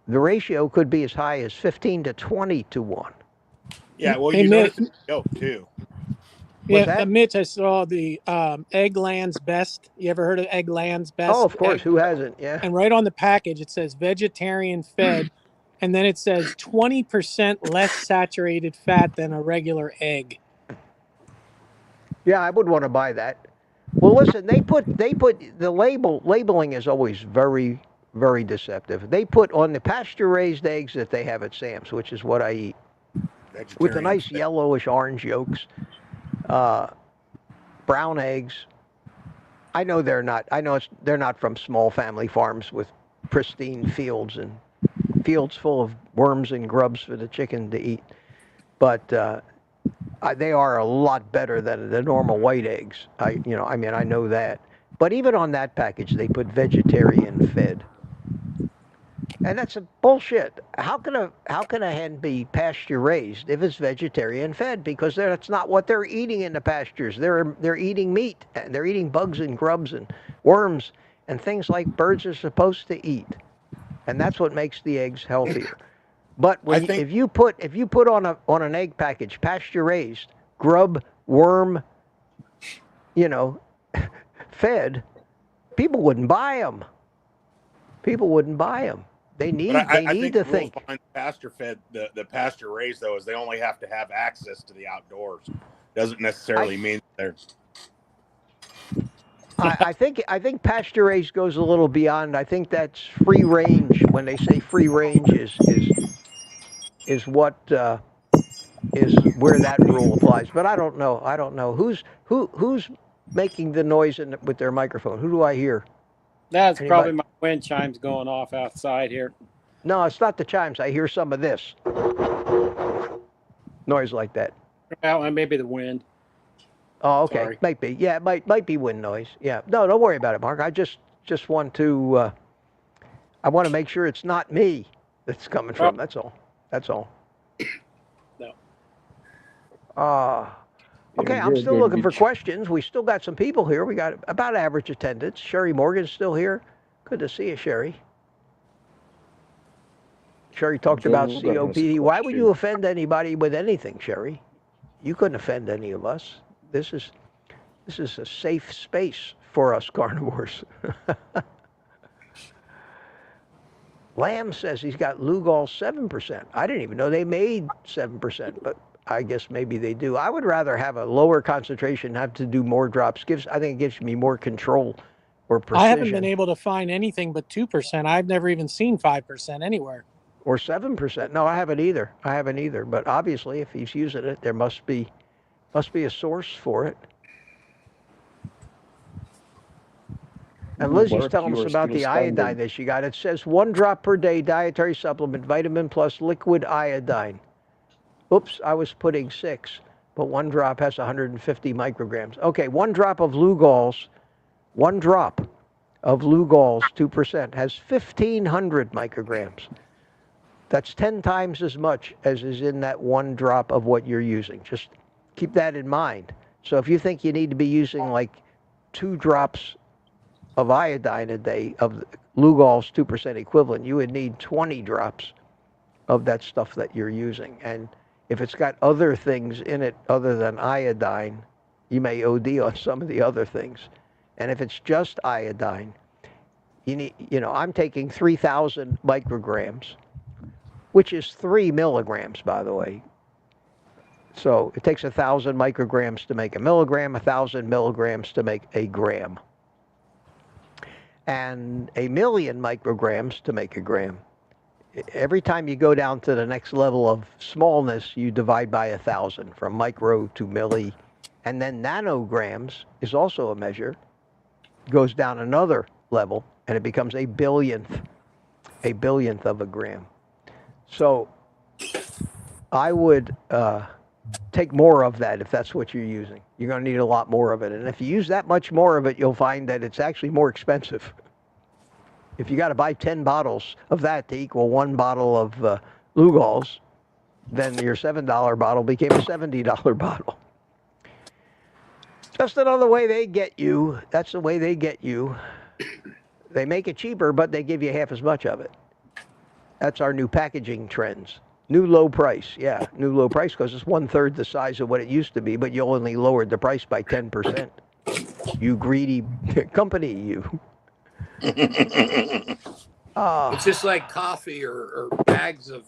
the ratio could be as high as 15 to 20 to 1. Yeah, well, Hey, you Mitch. notice the yolk too. What's that? Mitch, I saw the Eggland's Best. You ever heard of Eggland's Best? Oh, of course. Egg? Who hasn't? Yeah. And right on the package, it says vegetarian fed, and then it says 20% less saturated fat than a regular egg. Yeah, I would want to buy that. Well, listen, they put the labeling is always very, very deceptive. They put on the pasture-raised eggs that they have at Sam's, which is what I eat, with the nice yellowish orange yolks, brown eggs. I know they're not. They're not from small family farms with pristine fields and fields full of worms and grubs for the chicken to eat, but they are a lot better than the normal white eggs. I know that. But even on that package, they put vegetarian fed, and that's a bullshit. How can a hen be pasture raised if it's vegetarian fed? Because that's not what they're eating in the pastures. They're eating meat, and they're eating bugs and grubs and worms and things like birds are supposed to eat, and that's what makes the eggs healthier. But if you put on an egg package pasture raised, grub, worm, fed, people wouldn't buy them. They need to think. Behind pasture fed, the pasture raised though is they only have to have access to the outdoors. Doesn't necessarily mean they're. I think pasture raised goes a little beyond. I think that's free range. When they say free range is what is where that rule applies. But I don't know who's making the noise with their microphone. Who do I hear? That's Anybody? probably my wind chimes going off outside here. No, it's not the chimes. I hear some of this noise like that. Well, maybe the wind. Oh, okay. Sorry. Might be. Yeah, it might be wind noise. Yeah. No, don't worry about it, Mark. I just want to I want to make sure it's not me that's coming from. That's all. No. Okay, I'm still looking for questions. We still got some people here. We got about average attendance. Sherry Morgan's still here. Good to see you, Sherry. Sherry talked about COPD. Why would you offend anybody with anything, Sherry? You couldn't offend any of us. This is a safe space for us carnivores. Lamb says he's got Lugol 7%. I didn't even know they made 7%, but I guess maybe they do. I would rather have a lower concentration, have to do more drops. I think it gives me more control or precision. I haven't been able to find anything but 2%. I've never even seen 5% anywhere. Or 7%. No, I haven't either. But obviously, if he's using it, there must be a source for it. And Lizzie's telling us about the iodine that she got. It says 1 drop per day, dietary supplement, vitamin plus liquid iodine. Oops, I was putting 6, but 1 drop has 150 micrograms. Okay, 1 drop of Lugol's, 2% has 1,500 micrograms. That's 10 times as much as is in that 1 drop of what you're using. Just keep that in mind. So if you think you need to be using like 2 drops of iodine a day of Lugol's 2% equivalent, you would need 20 drops of that stuff that you're using. And if it's got other things in it other than iodine, you may OD on some of the other things. And if it's just iodine, I'm taking 3,000 micrograms, which is 3 milligrams, by the way. So it takes 1,000 micrograms to make a milligram, 1,000 milligrams to make a gram, and 1,000,000 micrograms to make a gram. Every time you go down to the next level of smallness, you divide by 1,000, from micro to milli. And then nanograms is also a measure, goes down another level, and it becomes a billionth of a gram. So I would take more of that if that's what you're using. You're going to need a lot more of it. And if you use that much more of it, you'll find that it's actually more expensive. If you got to buy 10 bottles of that to equal 1 bottle of Lugol's, then your $7 bottle became a $70 bottle. Just another way they get you. That's the way they get you. They make it cheaper, but they give you half as much of it. That's our new packaging trends. New low price. Yeah, new low price because it's 1/3 the size of what it used to be, but you only lowered the price by 10%. You greedy company, you. It's just like coffee or bags of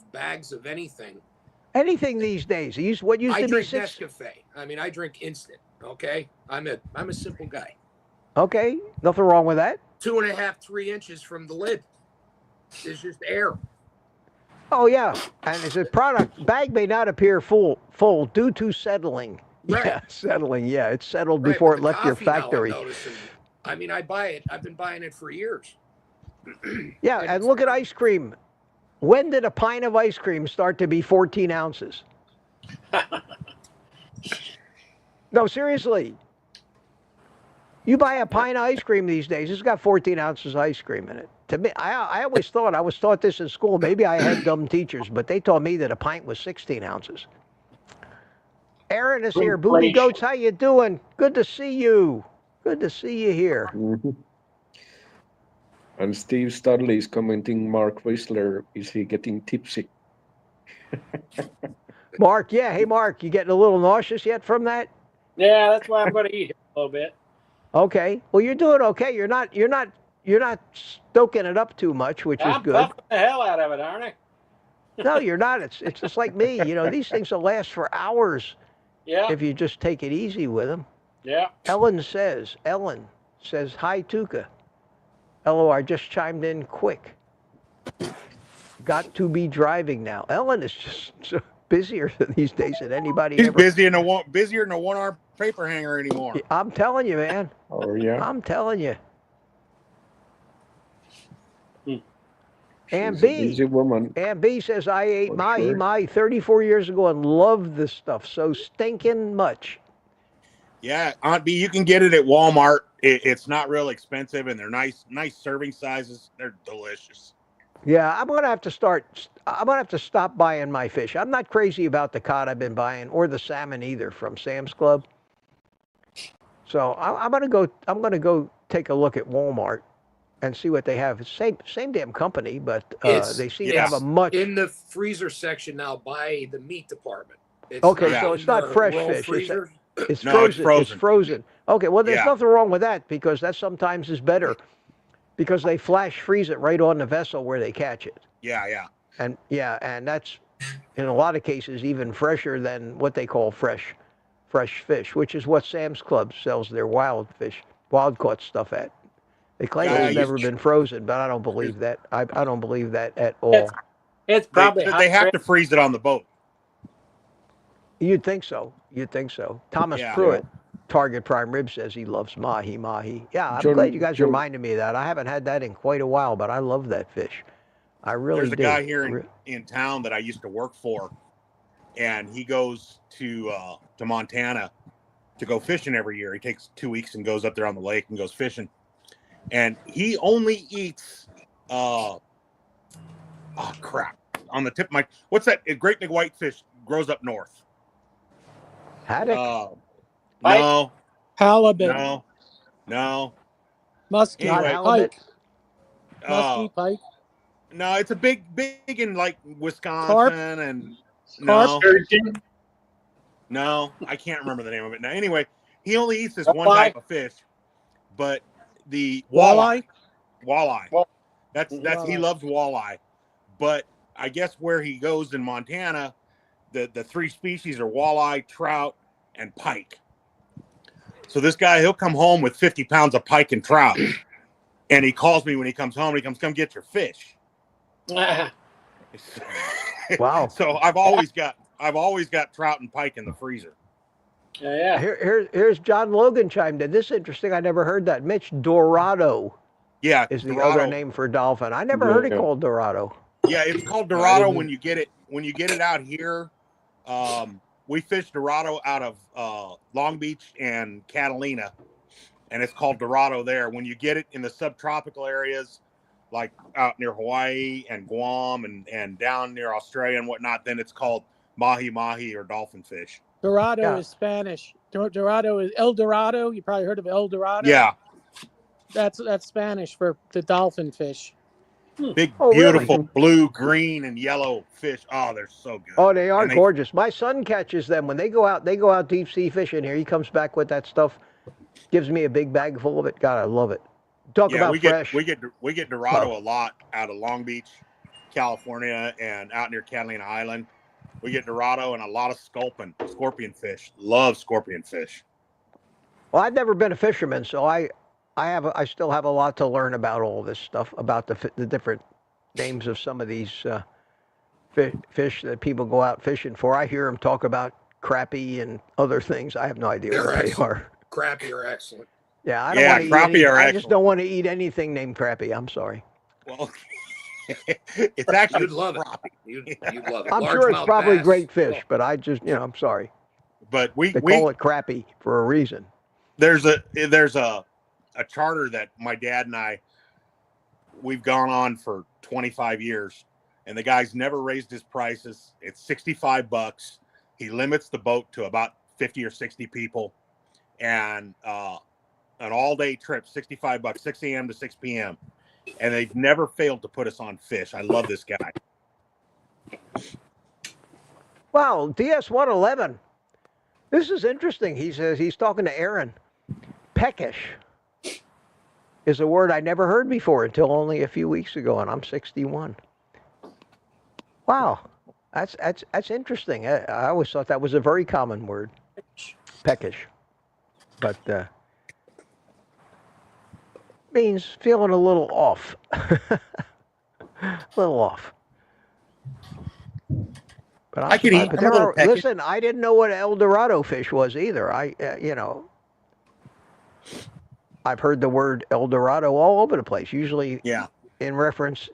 anything. Anything these days. What used to be Nescafe. I mean, I drink instant. Okay, I'm a simple guy. Okay, nothing wrong with that. 2.5, 3 inches from the lid is just air. Oh yeah, and it's a product. Bag may not appear full due to settling. Right. Yeah, settling. Yeah, it's settled before it left your factory. I mean, I buy it. I've been buying it for years. Yeah, and look at ice cream. When did a pint of ice cream start to be 14 ounces? No, seriously. You buy a pint of ice cream these days, it's got 14 ounces of ice cream in it. To me, I always thought, I was taught this in school. Maybe I had dumb teachers, but they taught me that a pint was 16 ounces. Aaron is here. Booty Goats, how you doing? Good to see you. Good to see you here. Mm-hmm. And Steve Studley is commenting, Mark Whistler, is he getting tipsy? Mark, yeah. Hey, Mark, you getting a little nauseous yet from that? Yeah, that's why I'm going to eat a little bit. Okay. Well, you're doing okay. You're not stoking it up too much, which is good. I'm puffing the hell out of it, aren't I? No, you're not. It's just like me. These things will last for hours. Yeah. If you just take it easy with them. Yeah. Ellen says, hi, Tuca. LOR just chimed in quick. Got to be driving now. Ellen is just so busier these days than anybody He's ever. busier than a one-arm paper hanger anymore. I'm telling you, man. Oh, yeah. I'm telling you. And She's a busy woman. And B says, I ate mahi 34 years ago and loved this stuff so stinking much. Yeah, Aunt B, you can get it at Walmart. It's not real expensive, and they're nice serving sizes. They're delicious. Yeah, I'm gonna have to stop buying my fish. I'm not crazy about the cod I've been buying or the salmon either from Sam's Club. So I'm gonna go take a look at Walmart and see what they have. Same damn company, but they seem to have a much in the freezer section now by the meat department. So it's not fresh fish. It's frozen. It's frozen. Okay, well, there's nothing wrong with that because that sometimes is better because they flash freeze it right on the vessel where they catch it. Yeah. And that's in a lot of cases, even fresher than what they call fresh fish, which is what Sam's Club sells their wild caught stuff at. They claim Yeah, it's never been frozen, but I don't believe that. I don't believe that at all. It's probably they have hot to freeze it on the boat. You'd think so. Thomas Pruitt, Target Prime Rib, says he loves mahi. Yeah, I'm glad you guys reminded me of that. I haven't had that in quite a while, but I love that fish. I really do. There's a guy here in town that I used to work for, and he goes to Montana to go fishing every year. He takes 2 weeks and goes up there on the lake and goes fishing. And he only eats crap. On the tip of my, what's that? A great big whitefish grows up north. Haddock? No. Halibut. No. Muskie. Anyway, Pike. Muskie, pike. No, it's a big in like Wisconsin. Carp? And Carp? No, I can't remember the name of it now. Anyway, he only eats this one type of fish, but the walleye. That's he loves walleye. But I guess where he goes in Montana, the three species are walleye, trout, and pike. So this guy, he'll come home with 50 pounds of pike and trout. And he calls me when he comes home. He comes, come get your fish. Wow. So I've always got trout and pike in the freezer. Yeah. Here's John Logan chimed in. This is interesting. I never heard that. Mitch, Dorado. Yeah, is the Dorado. other name for dolphin. I never heard it called Dorado. Yeah, it's called Dorado when you get it out here. We fish Dorado out of Long Beach and Catalina, and it's called Dorado there. When you get it in the subtropical areas, like out near Hawaii and Guam and down near Australia and whatnot, then it's called mahi or dolphin fish. Dorado is Spanish. Dorado is El Dorado. You probably heard of El Dorado. Yeah. That's Spanish for the dolphin fish. Big, beautiful blue, green, and yellow fish. Oh, they're so good. Oh, they are gorgeous. My son catches them when they go out deep sea fishing here. He comes back with that stuff, gives me a big bag full of it. God, I love it. Talk about fresh. We get Dorado a lot out of Long Beach, California, and out near Catalina Island. We get Dorado and a lot of scorpion fish. Love scorpion fish. Well, I've never been a fisherman, so I still have a lot to learn about all this stuff, about the different names of some of these fish that people go out fishing for. I hear them talk about crappie and other things. I have no idea what they are. Crappie are excellent. Yeah, I don't want to eat crappie are excellent. I just don't want to eat anything named crappie. I'm sorry. Well, it's actually you'd love it. You'd love it. I'm sure it's probably great fish, but I just, I'm sorry. But they call it crappie for a reason. There's a charter that my dad and we've gone on for 25 years, and the guy's never raised his prices. It's $65. He limits the boat to about 50 or 60 people, and an all-day trip, $65, 6 a.m. to 6 p.m. And they've never failed to put us on fish. I love this guy. Wow, DS111. This is interesting. He says he's talking to Aaron. Peckish is a word I never heard before until only a few weeks ago, and I'm 61. Wow, that's interesting. I always thought that was a very common word, peckish, but means feeling a little off, a little off. But I could eat. Listen, I didn't know what El Dorado fish was either. I've heard the word El Dorado all over the place. Usually, in referenced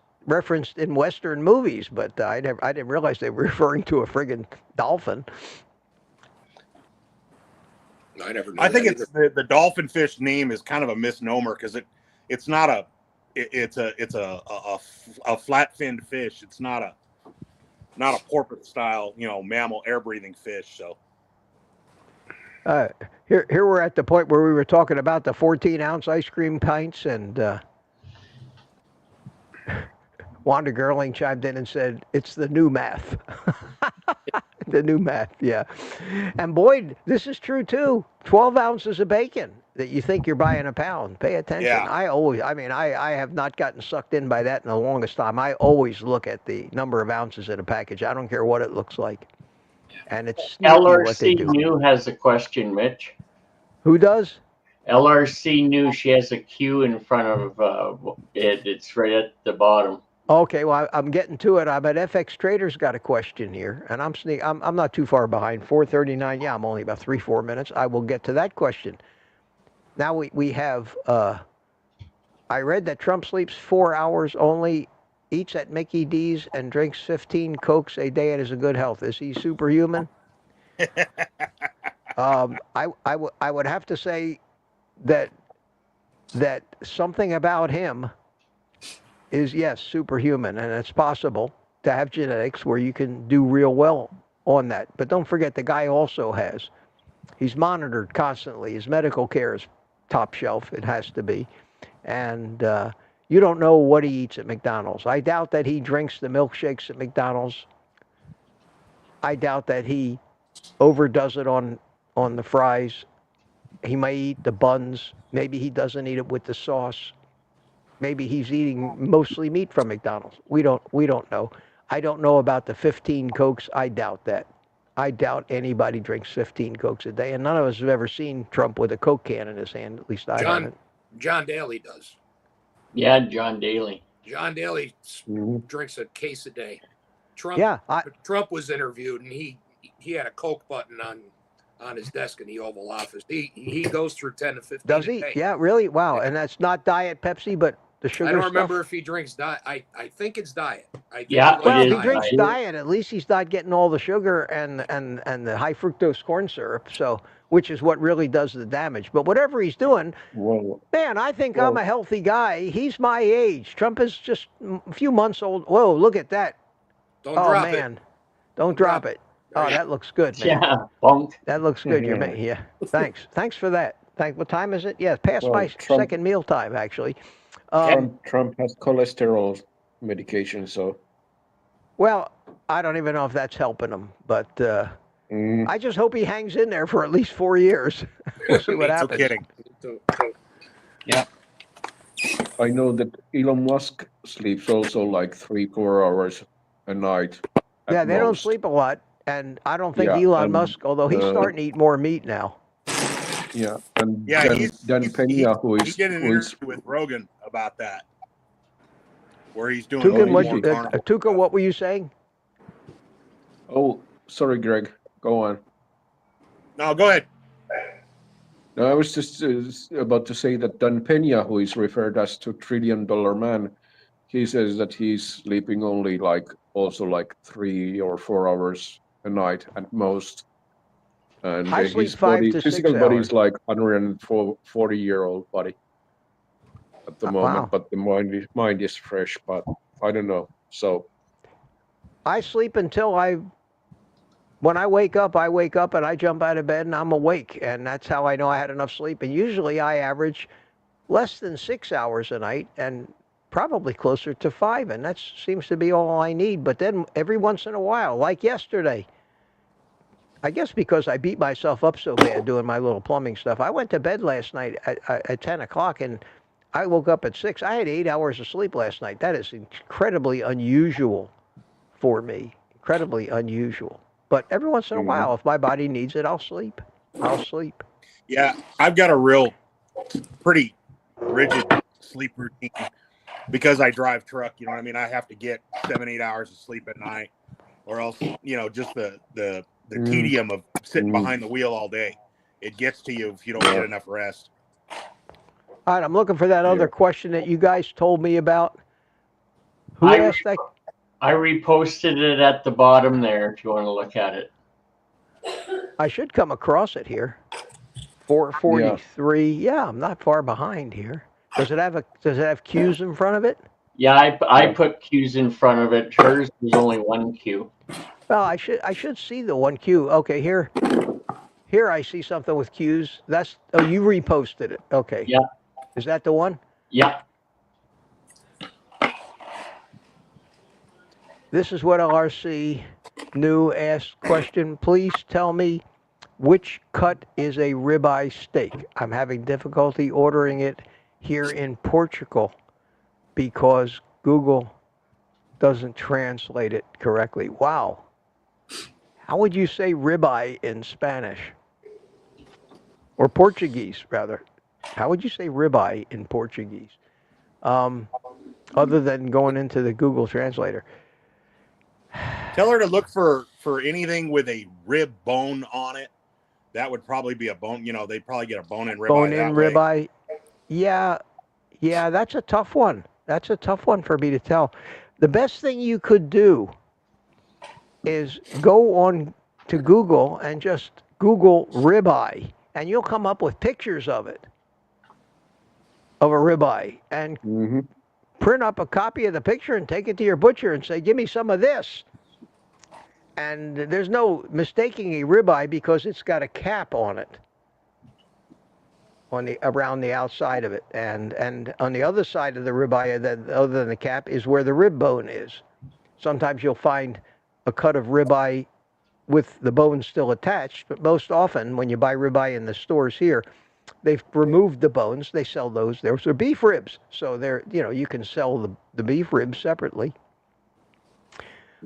in Western movies, but I didn't realize they were referring to a friggin' dolphin. I think it's the dolphin fish name is kind of a misnomer because it's not it's a flat finned fish. It's not a porpoise style, mammal air breathing fish. So here we're at the point where we were talking about the 14-ounce ice cream pints, and Wanda Gerling chimed in and said it's the new math. The new math, yeah. And Boyd, this is true too. 12 ounces of bacon. that you think you're buying a pound. Pay attention. Yeah. I have not gotten sucked in by that in the longest time. I always look at the number of ounces in a package. I don't care what it looks like. And it's sneaky what they LRC do. New has a question, Mitch. Who does? LRC New, she has a Q in front of it. It's right at the bottom. Okay, well, I'm getting to it. I bet FX Trader's got a question here, and I'm not too far behind. 4:39. Yeah, I'm only about 3-4 minutes. I will get to that question. Now we have. I read that Trump sleeps 4 hours only, eats at Mickey D's, and drinks 15 Cokes a day and is in good health. Is he superhuman? I would have to say that something about him is, yes, superhuman, and it's possible to have genetics where you can do real well on that. But don't forget, the guy also he's monitored constantly. His medical care is top shelf. It has to be. And you don't know what he eats at McDonald's. I doubt that he drinks the milkshakes at McDonald's. I doubt that he overdoes it on the fries. He may eat the buns. Maybe he doesn't eat it with the sauce. Maybe he's eating mostly meat from McDonald's. We don't know. I don't know about the 15 Cokes. I doubt that. I doubt anybody drinks 15 Cokes a day, and none of us have ever seen Trump with a Coke can in his hand. At least I haven't. John Daly does. Yeah, John Daly. John Daly drinks a case a day. Trump. Yeah, Trump was interviewed, and he had a Coke button on his desk in the Oval Office. He goes through 10 to 15. Does he? A day. Yeah, really? Wow. And that's not Diet Pepsi, but the sugar I don't stuff? remember if he drinks diet. I think it's diet. Well, if he is drinks diet. diet, at least he's not getting all the sugar and the high fructose corn syrup. So, which is what really does the damage. But whatever he's doing, man, I think I'm a healthy guy. He's my age. Trump is just a few months old. Whoa, look at that. Don't drop it. Don't drop it. Oh, that looks good, man. Yeah, bunk. That looks good. Yeah. Thanks for that. What time is it? Yeah, past my second meal time, actually. Trump has cholesterol medication, so. Well, I don't even know if that's helping him, but I just hope he hangs in there for at least 4 years. We'll see what happens. No kidding. Yeah. I know that Elon Musk sleeps also like 3-4 hours a night. Yeah, they don't sleep a lot, and I don't think Elon Musk, although he's starting to eat more meat now. Yeah, and Dan Pena, he did an interview with Rogan about that, where he's doing Tuca, what were you saying? Oh, sorry, Greg. Go on. No, go ahead. No, I was just about to say that Dan Pena, who is referred as to $1 trillion man, he says that he's sleeping only like 3 or 4 hours a night at most. And I sleep his 5 to 6 physical body hours. is like 140-year-old body at the moment, Wow. but the mind is fresh. But I don't know. So I sleep until when I wake up and I jump out of bed and I'm awake, and that's how I know I had enough sleep. And usually I average less than 6 hours a night, and probably closer to 5, and that seems to be all I need. But then every once in a while, like yesterday, I guess because I beat myself up so bad doing my little plumbing stuff, I went to bed last night at 10 o'clock, and I woke up at 6. I had 8 hours of sleep last night. That is incredibly unusual for me. Incredibly unusual. But every once in a while, if my body needs it, I'll sleep. Yeah, I've got a pretty rigid sleep routine because I drive truck. You know what I mean? I have to get 7-8 hours of sleep at night, or else, just the tedium of sitting behind the wheel all day. It gets to you if you don't get enough rest. All right, I'm looking for that other question that you guys told me about. Who asked that? I reposted it at the bottom there if you want to look at it. I should come across it here. 443. Yeah, I'm not far behind here. Does it have Q's in front of it? Yeah, I put Q's in front of it. Hers was only 1 Q. Well, I should see the 1 Q. Okay, here I see something with Q's. You reposted it. Okay. Yeah. Is that the one? Yeah. This is what LRC New asked question. Please tell me Which cut is a ribeye steak? I'm having difficulty ordering it here in Portugal because Google doesn't translate it correctly. Wow. How would you say ribeye in Spanish? Or Portuguese, rather. How would you say ribeye in Portuguese? Other than going into the Google translator. Tell her to look for anything with a rib bone on it. That would probably be a bone. You know, they'd probably get a bone-in ribeye. Bone-in ribeye. Yeah, that's a tough one. That's a tough one for me to tell. The best thing you could do is go on to Google and just Google ribeye, and you'll come up with pictures of it, of a ribeye, and print up a copy of the picture and take it to your butcher and say, give me some of this. And there's no mistaking a ribeye because it's got a cap on it, around the outside of it, and on the other side of the ribeye, other than the cap, is where the rib bone is. Sometimes you'll find a cut of ribeye with the bone still attached, but most often when you buy ribeye in the stores here, they've removed the bones. They sell those. Those are beef ribs, so you can sell the beef ribs separately.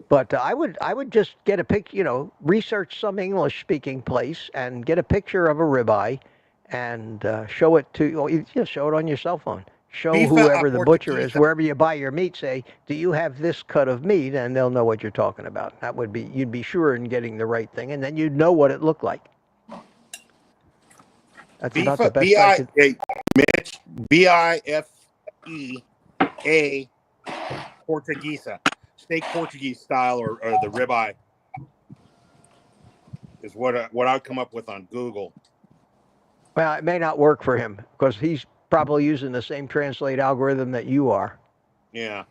But I would just get a picture, research some English-speaking place and get a picture of a ribeye and show it show it on your cell phone. Show whoever the butcher is, wherever you buy your meat, say, do you have this cut of meat? And they'll know what you're talking about. That would be, you'd be sure in getting the right thing, and then you'd know what it looked like. That's about the best I could. Mitch, B-I-F-E-A, Portuguesa. Steak Portuguese style or the ribeye is what I'd come up with on Google. Well, it may not work for him because he's probably using the same translate algorithm that you are. Yeah.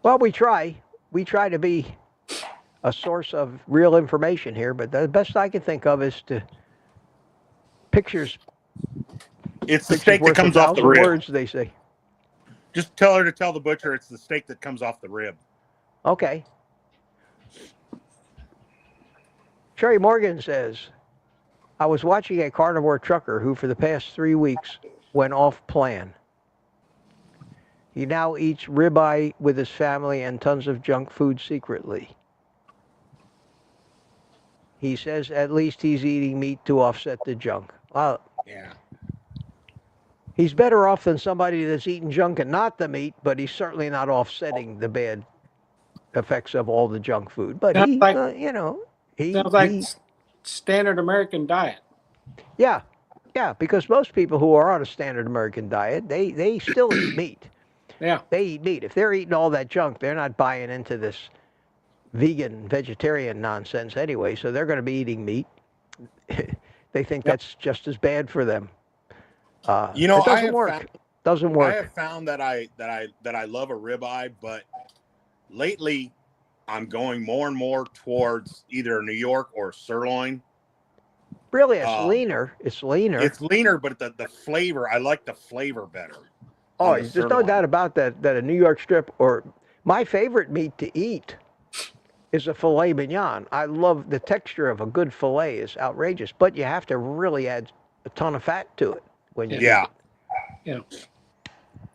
Well, we try to be a source of real information here, but the best I can think of is to pictures. It's the steak that comes off the rib. Words, they say. Just tell her to tell the butcher it's the steak that comes off the rib. Okay. Sherry Morgan says, I was watching a carnivore trucker who for the past 3 weeks went off plan. He now eats ribeye with his family and tons of junk food secretly. He says at least he's eating meat to offset the junk. Well, yeah. He's better off than somebody that's eating junk and not the meat, but he's certainly not offsetting the bad effects of all the junk food. But sounds he, like, sounds like standard American diet. Yeah, because most people who are on a standard American diet, they still eat meat. Yeah. They eat meat. If they're eating all that junk, they're not buying into this vegetarian nonsense anyway, so they're going to be eating meat. They think that's just as bad for them. It doesn't work. Doesn't work. I have found that I love a ribeye, but lately I'm going more and more towards either New York or sirloin. Really, it's leaner. It's leaner. It's leaner, but the flavor, I like the flavor better. Oh, there's no doubt about that. That a New York strip, or my favorite meat to eat is a filet mignon. I love the texture of a good filet is outrageous, but you have to really add a ton of fat to it. When you yeah.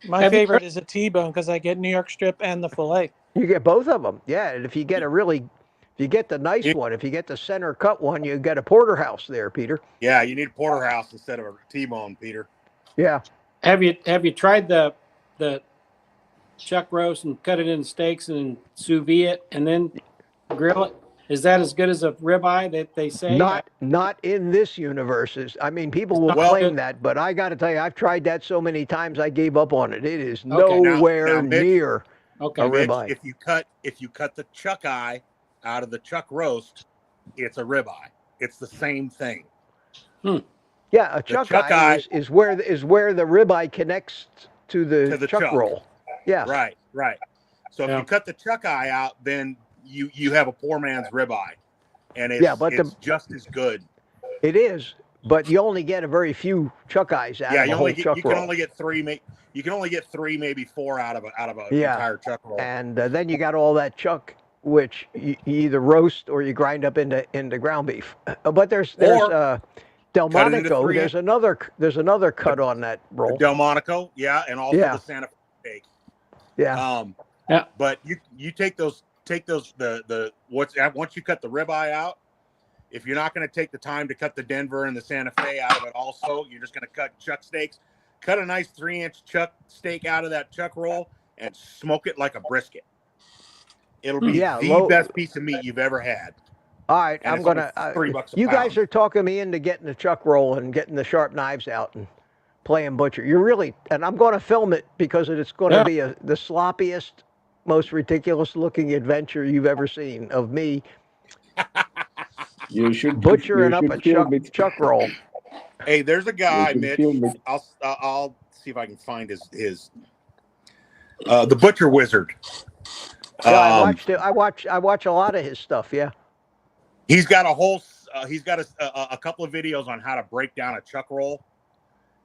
My favorite is a T-bone because I get New York strip and the filet. You get both of them. Yeah, and if you get the nice one, if you get the center cut one, you get a porterhouse there, Peter. Yeah, you need a porterhouse instead of a T-bone, Peter. Yeah. Have you tried the chuck roast and cut it in steaks and sous vide it and then grill it? Is that as good as a ribeye that they say? Not in this universe. I mean, people will claim that, but I got to tell you, I've tried that so many times, I gave up on it. It is nowhere near a ribeye. Mitch, if you cut the chuck eye out of the chuck roast, it's a ribeye. It's the same thing. Yeah, a chuck eye is where the ribeye connects to the chuck roll. Yeah. Right. So if you cut the chuck eye out, then you have a poor man's ribeye, and it's just as good. It is, but you only get a very few chuck eyes out of a whole chuck roll. Can only get three. You can only get three, maybe four out of an entire chuck roll. And then you got all that chuck which you either roast or you grind up into ground beef. But there's Delmonico. three There's another cut on that roll. Delmonico, yeah, and also the Santa Fe steak. Yeah. Yeah. But you take those once you cut the ribeye out, if you're not going to take the time to cut the Denver and the Santa Fe out of it also, you're just going to cut chuck steaks. Cut a nice 3-inch chuck steak out of that chuck roll and smoke it like a brisket. It'll be the best piece of meat you've ever had. All right, And I'm gonna. $3 a you guys pound. are talking me into getting the chuck roll and getting the sharp knives out and playing butcher. You're really, and I'm going to film it because it's going to be the sloppiest, most ridiculous-looking adventure you've ever seen of me. You should butchering up a chuck roll. Hey, there's a guy, Mitch. I'll see if I can find his the Butcher Wizard. Yeah, I watched it. I watch a lot of his stuff. Yeah. He's got a whole. He's got a couple of videos on how to break down a chuck roll,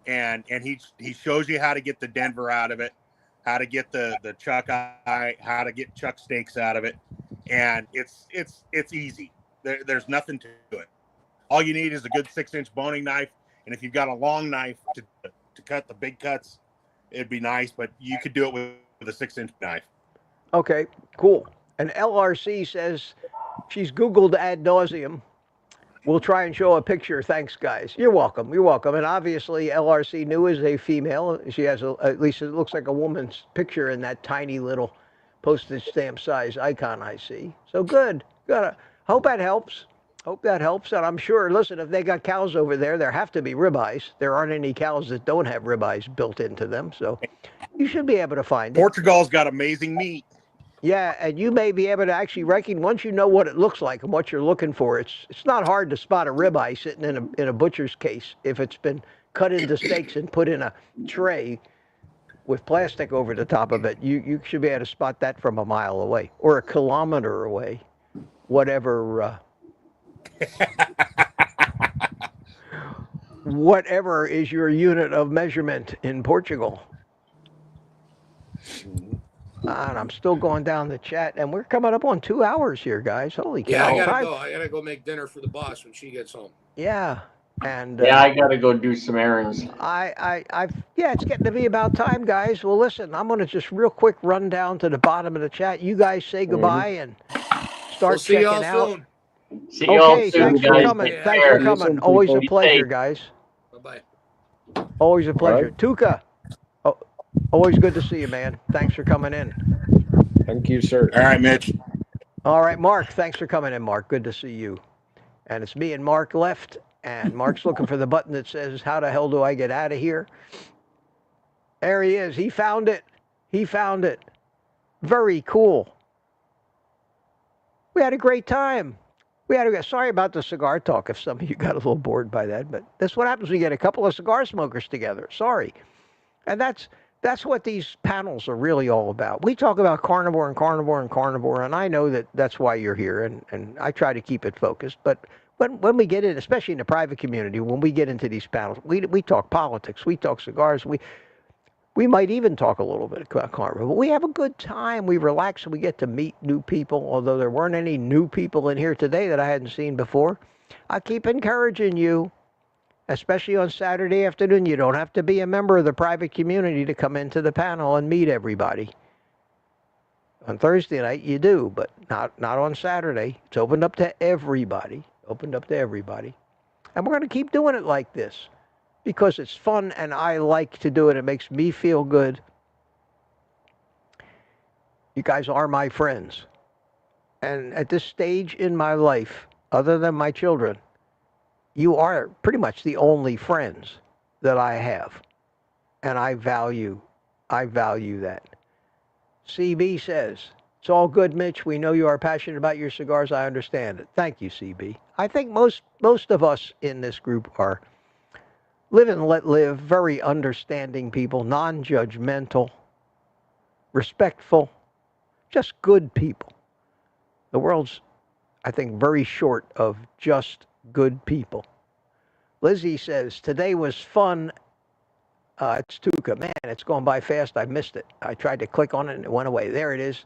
and he shows you how to get the Denver out of it, how to get the chuck eye, how to get chuck steaks out of it, and it's easy. There's nothing to it. All you need is a good 6-inch boning knife, and if you've got a long knife to cut the big cuts, it'd be nice. But you could do it with a 6-inch knife. Okay, cool. And LRC says she's Googled ad nauseum. We'll try and show a picture. Thanks, guys. You're welcome. You're welcome. And obviously, LRC knew is a female. She has at least it looks like a woman's picture in that tiny little postage stamp size icon I see. So good. Hope that helps. Hope that helps. And I'm sure, listen, if they got cows over there have to be ribeyes. There aren't any cows that don't have ribeyes built into them. So you should be able to find it. Portugal's got amazing meat. Yeah, and you may be able to actually recognize, once you know what it looks like and what you're looking for, it's not hard to spot a ribeye sitting in a butcher's case if it's been cut into steaks and put in a tray with plastic over the top of it. You should be able to spot that from a mile away or a kilometer away, whatever whatever is your unit of measurement in Portugal. And I'm still going down the chat, and we're coming up on 2 hours here, guys. Holy cow! Yeah, I gotta go make dinner for the boss when she gets home. Yeah, and I gotta go do some errands. It's getting to be about time, guys. Well, listen, I'm gonna just real quick run down to the bottom of the chat. You guys say goodbye and start see checking y'all out. Soon. See y'all soon, thanks guys. for coming. Take Thanks care. for coming. Always a Be pleasure, safe. guys. Bye. Always a pleasure. Tuca, always good to see you, man. Thanks for coming in. Thank you, sir. All right, Mitch. All right, Mark. Thanks for coming in, Mark. Good to see you. And it's me and Mark left. And Mark's looking for the button that says, how the hell do I get out of here? There he is. He found it. He found it. Very cool. We had a great time. Sorry about the cigar talk if some of you got a little bored by that, but that's what happens when you get a couple of cigar smokers together. Sorry. And that's what these panels are really all about. We talk about carnivore and carnivore and carnivore, and I know that's why you're here, and I try to keep it focused. But when we get in, especially in the private community, when we get into these panels, we talk politics, we talk cigars, we might even talk a little bit about carnivore. But we have a good time. We relax and we get to meet new people, although there weren't any new people in here today that I hadn't seen before. I keep encouraging you, especially on Saturday afternoon. You don't have to be a member of the private community to come into the panel and meet everybody. On Thursday night, you do, but not on Saturday. It's opened up to everybody. And we're going to keep doing it like this because it's fun and I like to do it. It makes me feel good. You guys are my friends. And at this stage in my life, other than my children, you are pretty much the only friends that I have. And I value that. CB says, it's all good, Mitch. We know you are passionate about your cigars. I understand it. Thank you, CB. I think most of us in this group are live and let live, very understanding people, non-judgmental, respectful, just good people. The world's, I think, very short of just good people. Lizzie says, today was fun. It's Tuca. Man, it's going by fast. I missed it. I tried to click on it and it went away. There it is.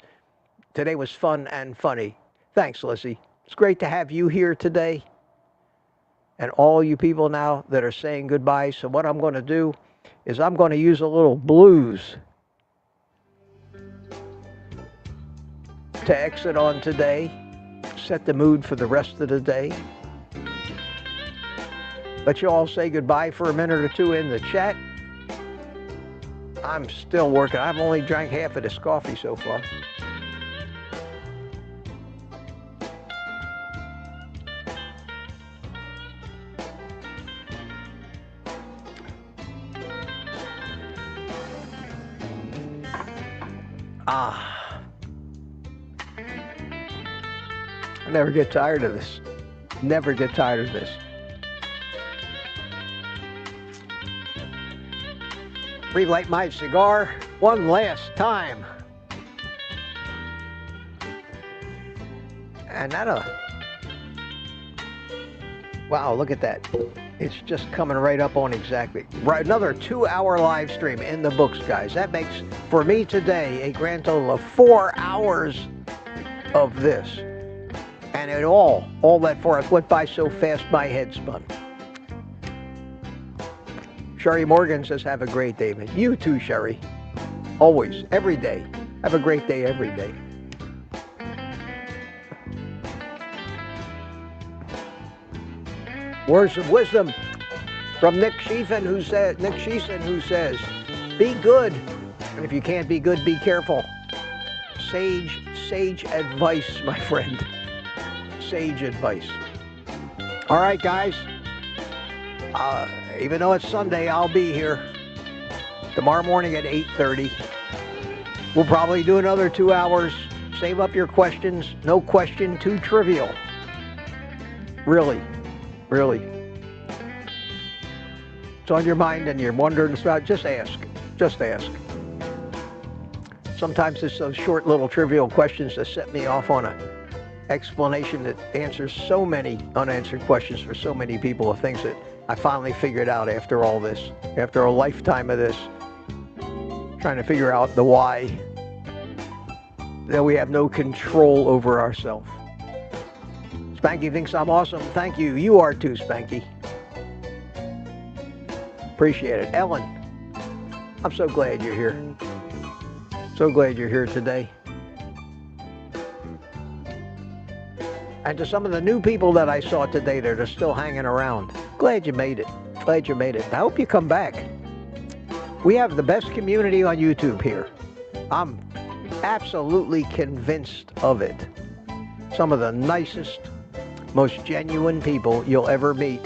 Today was fun and funny. Thanks, Lizzie. It's great to have you here today. And all you people now that are saying goodbye. So what I'm going to do is I'm going to use a little blues to exit on today. Set the mood for the rest of the day. Let you all say goodbye for a minute or two in the chat. I'm still working. I've only drank half of this coffee so far. I never get tired of this. Never get tired of this. Relight my cigar one last time. And wow, look at that. It's just coming right up on exactly. Right, another 2-hour live stream in the books, guys. That makes, for me today, a grand total of 4 hours of this. And it all that for us went by so fast my head spun. Sherry Morgan says, have a great day, man. You too, Sherry. Always, every day. Have a great day every day. Words of wisdom from Nick Sheehan, who says, be good. And if you can't be good, be careful. Sage advice, my friend. Sage advice. All right, guys. Even though it's Sunday, I'll be here tomorrow morning at 8:30. We'll probably do another 2 hours. Save up your questions. No question too trivial. Really. It's on your mind and you're wondering about, just ask. Just ask. Sometimes it's those short little trivial questions that set me off on an explanation that answers so many unanswered questions for so many people of things that I finally figured out after all this, after a lifetime of this, trying to figure out the why, that we have no control over ourselves. Spanky thinks I'm awesome. Thank you. You are too, Spanky. Appreciate it. Ellen, I'm so glad you're here. So glad you're here today. And to some of the new people that I saw today that are still hanging around, glad you made it. Glad you made it. I hope you come back. We have the best community on YouTube here. I'm absolutely convinced of it. Some of the nicest, most genuine people you'll ever meet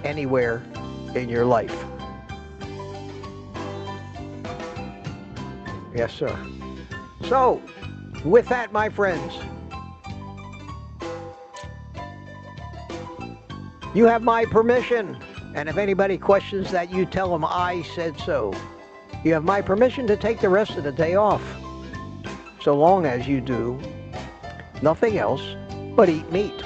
anywhere in your life. Yes, sir. So, with that, my friends, you have my permission. And if anybody questions that, you tell them I said so. You have my permission to take the rest of the day off, so long as you do nothing else but eat meat.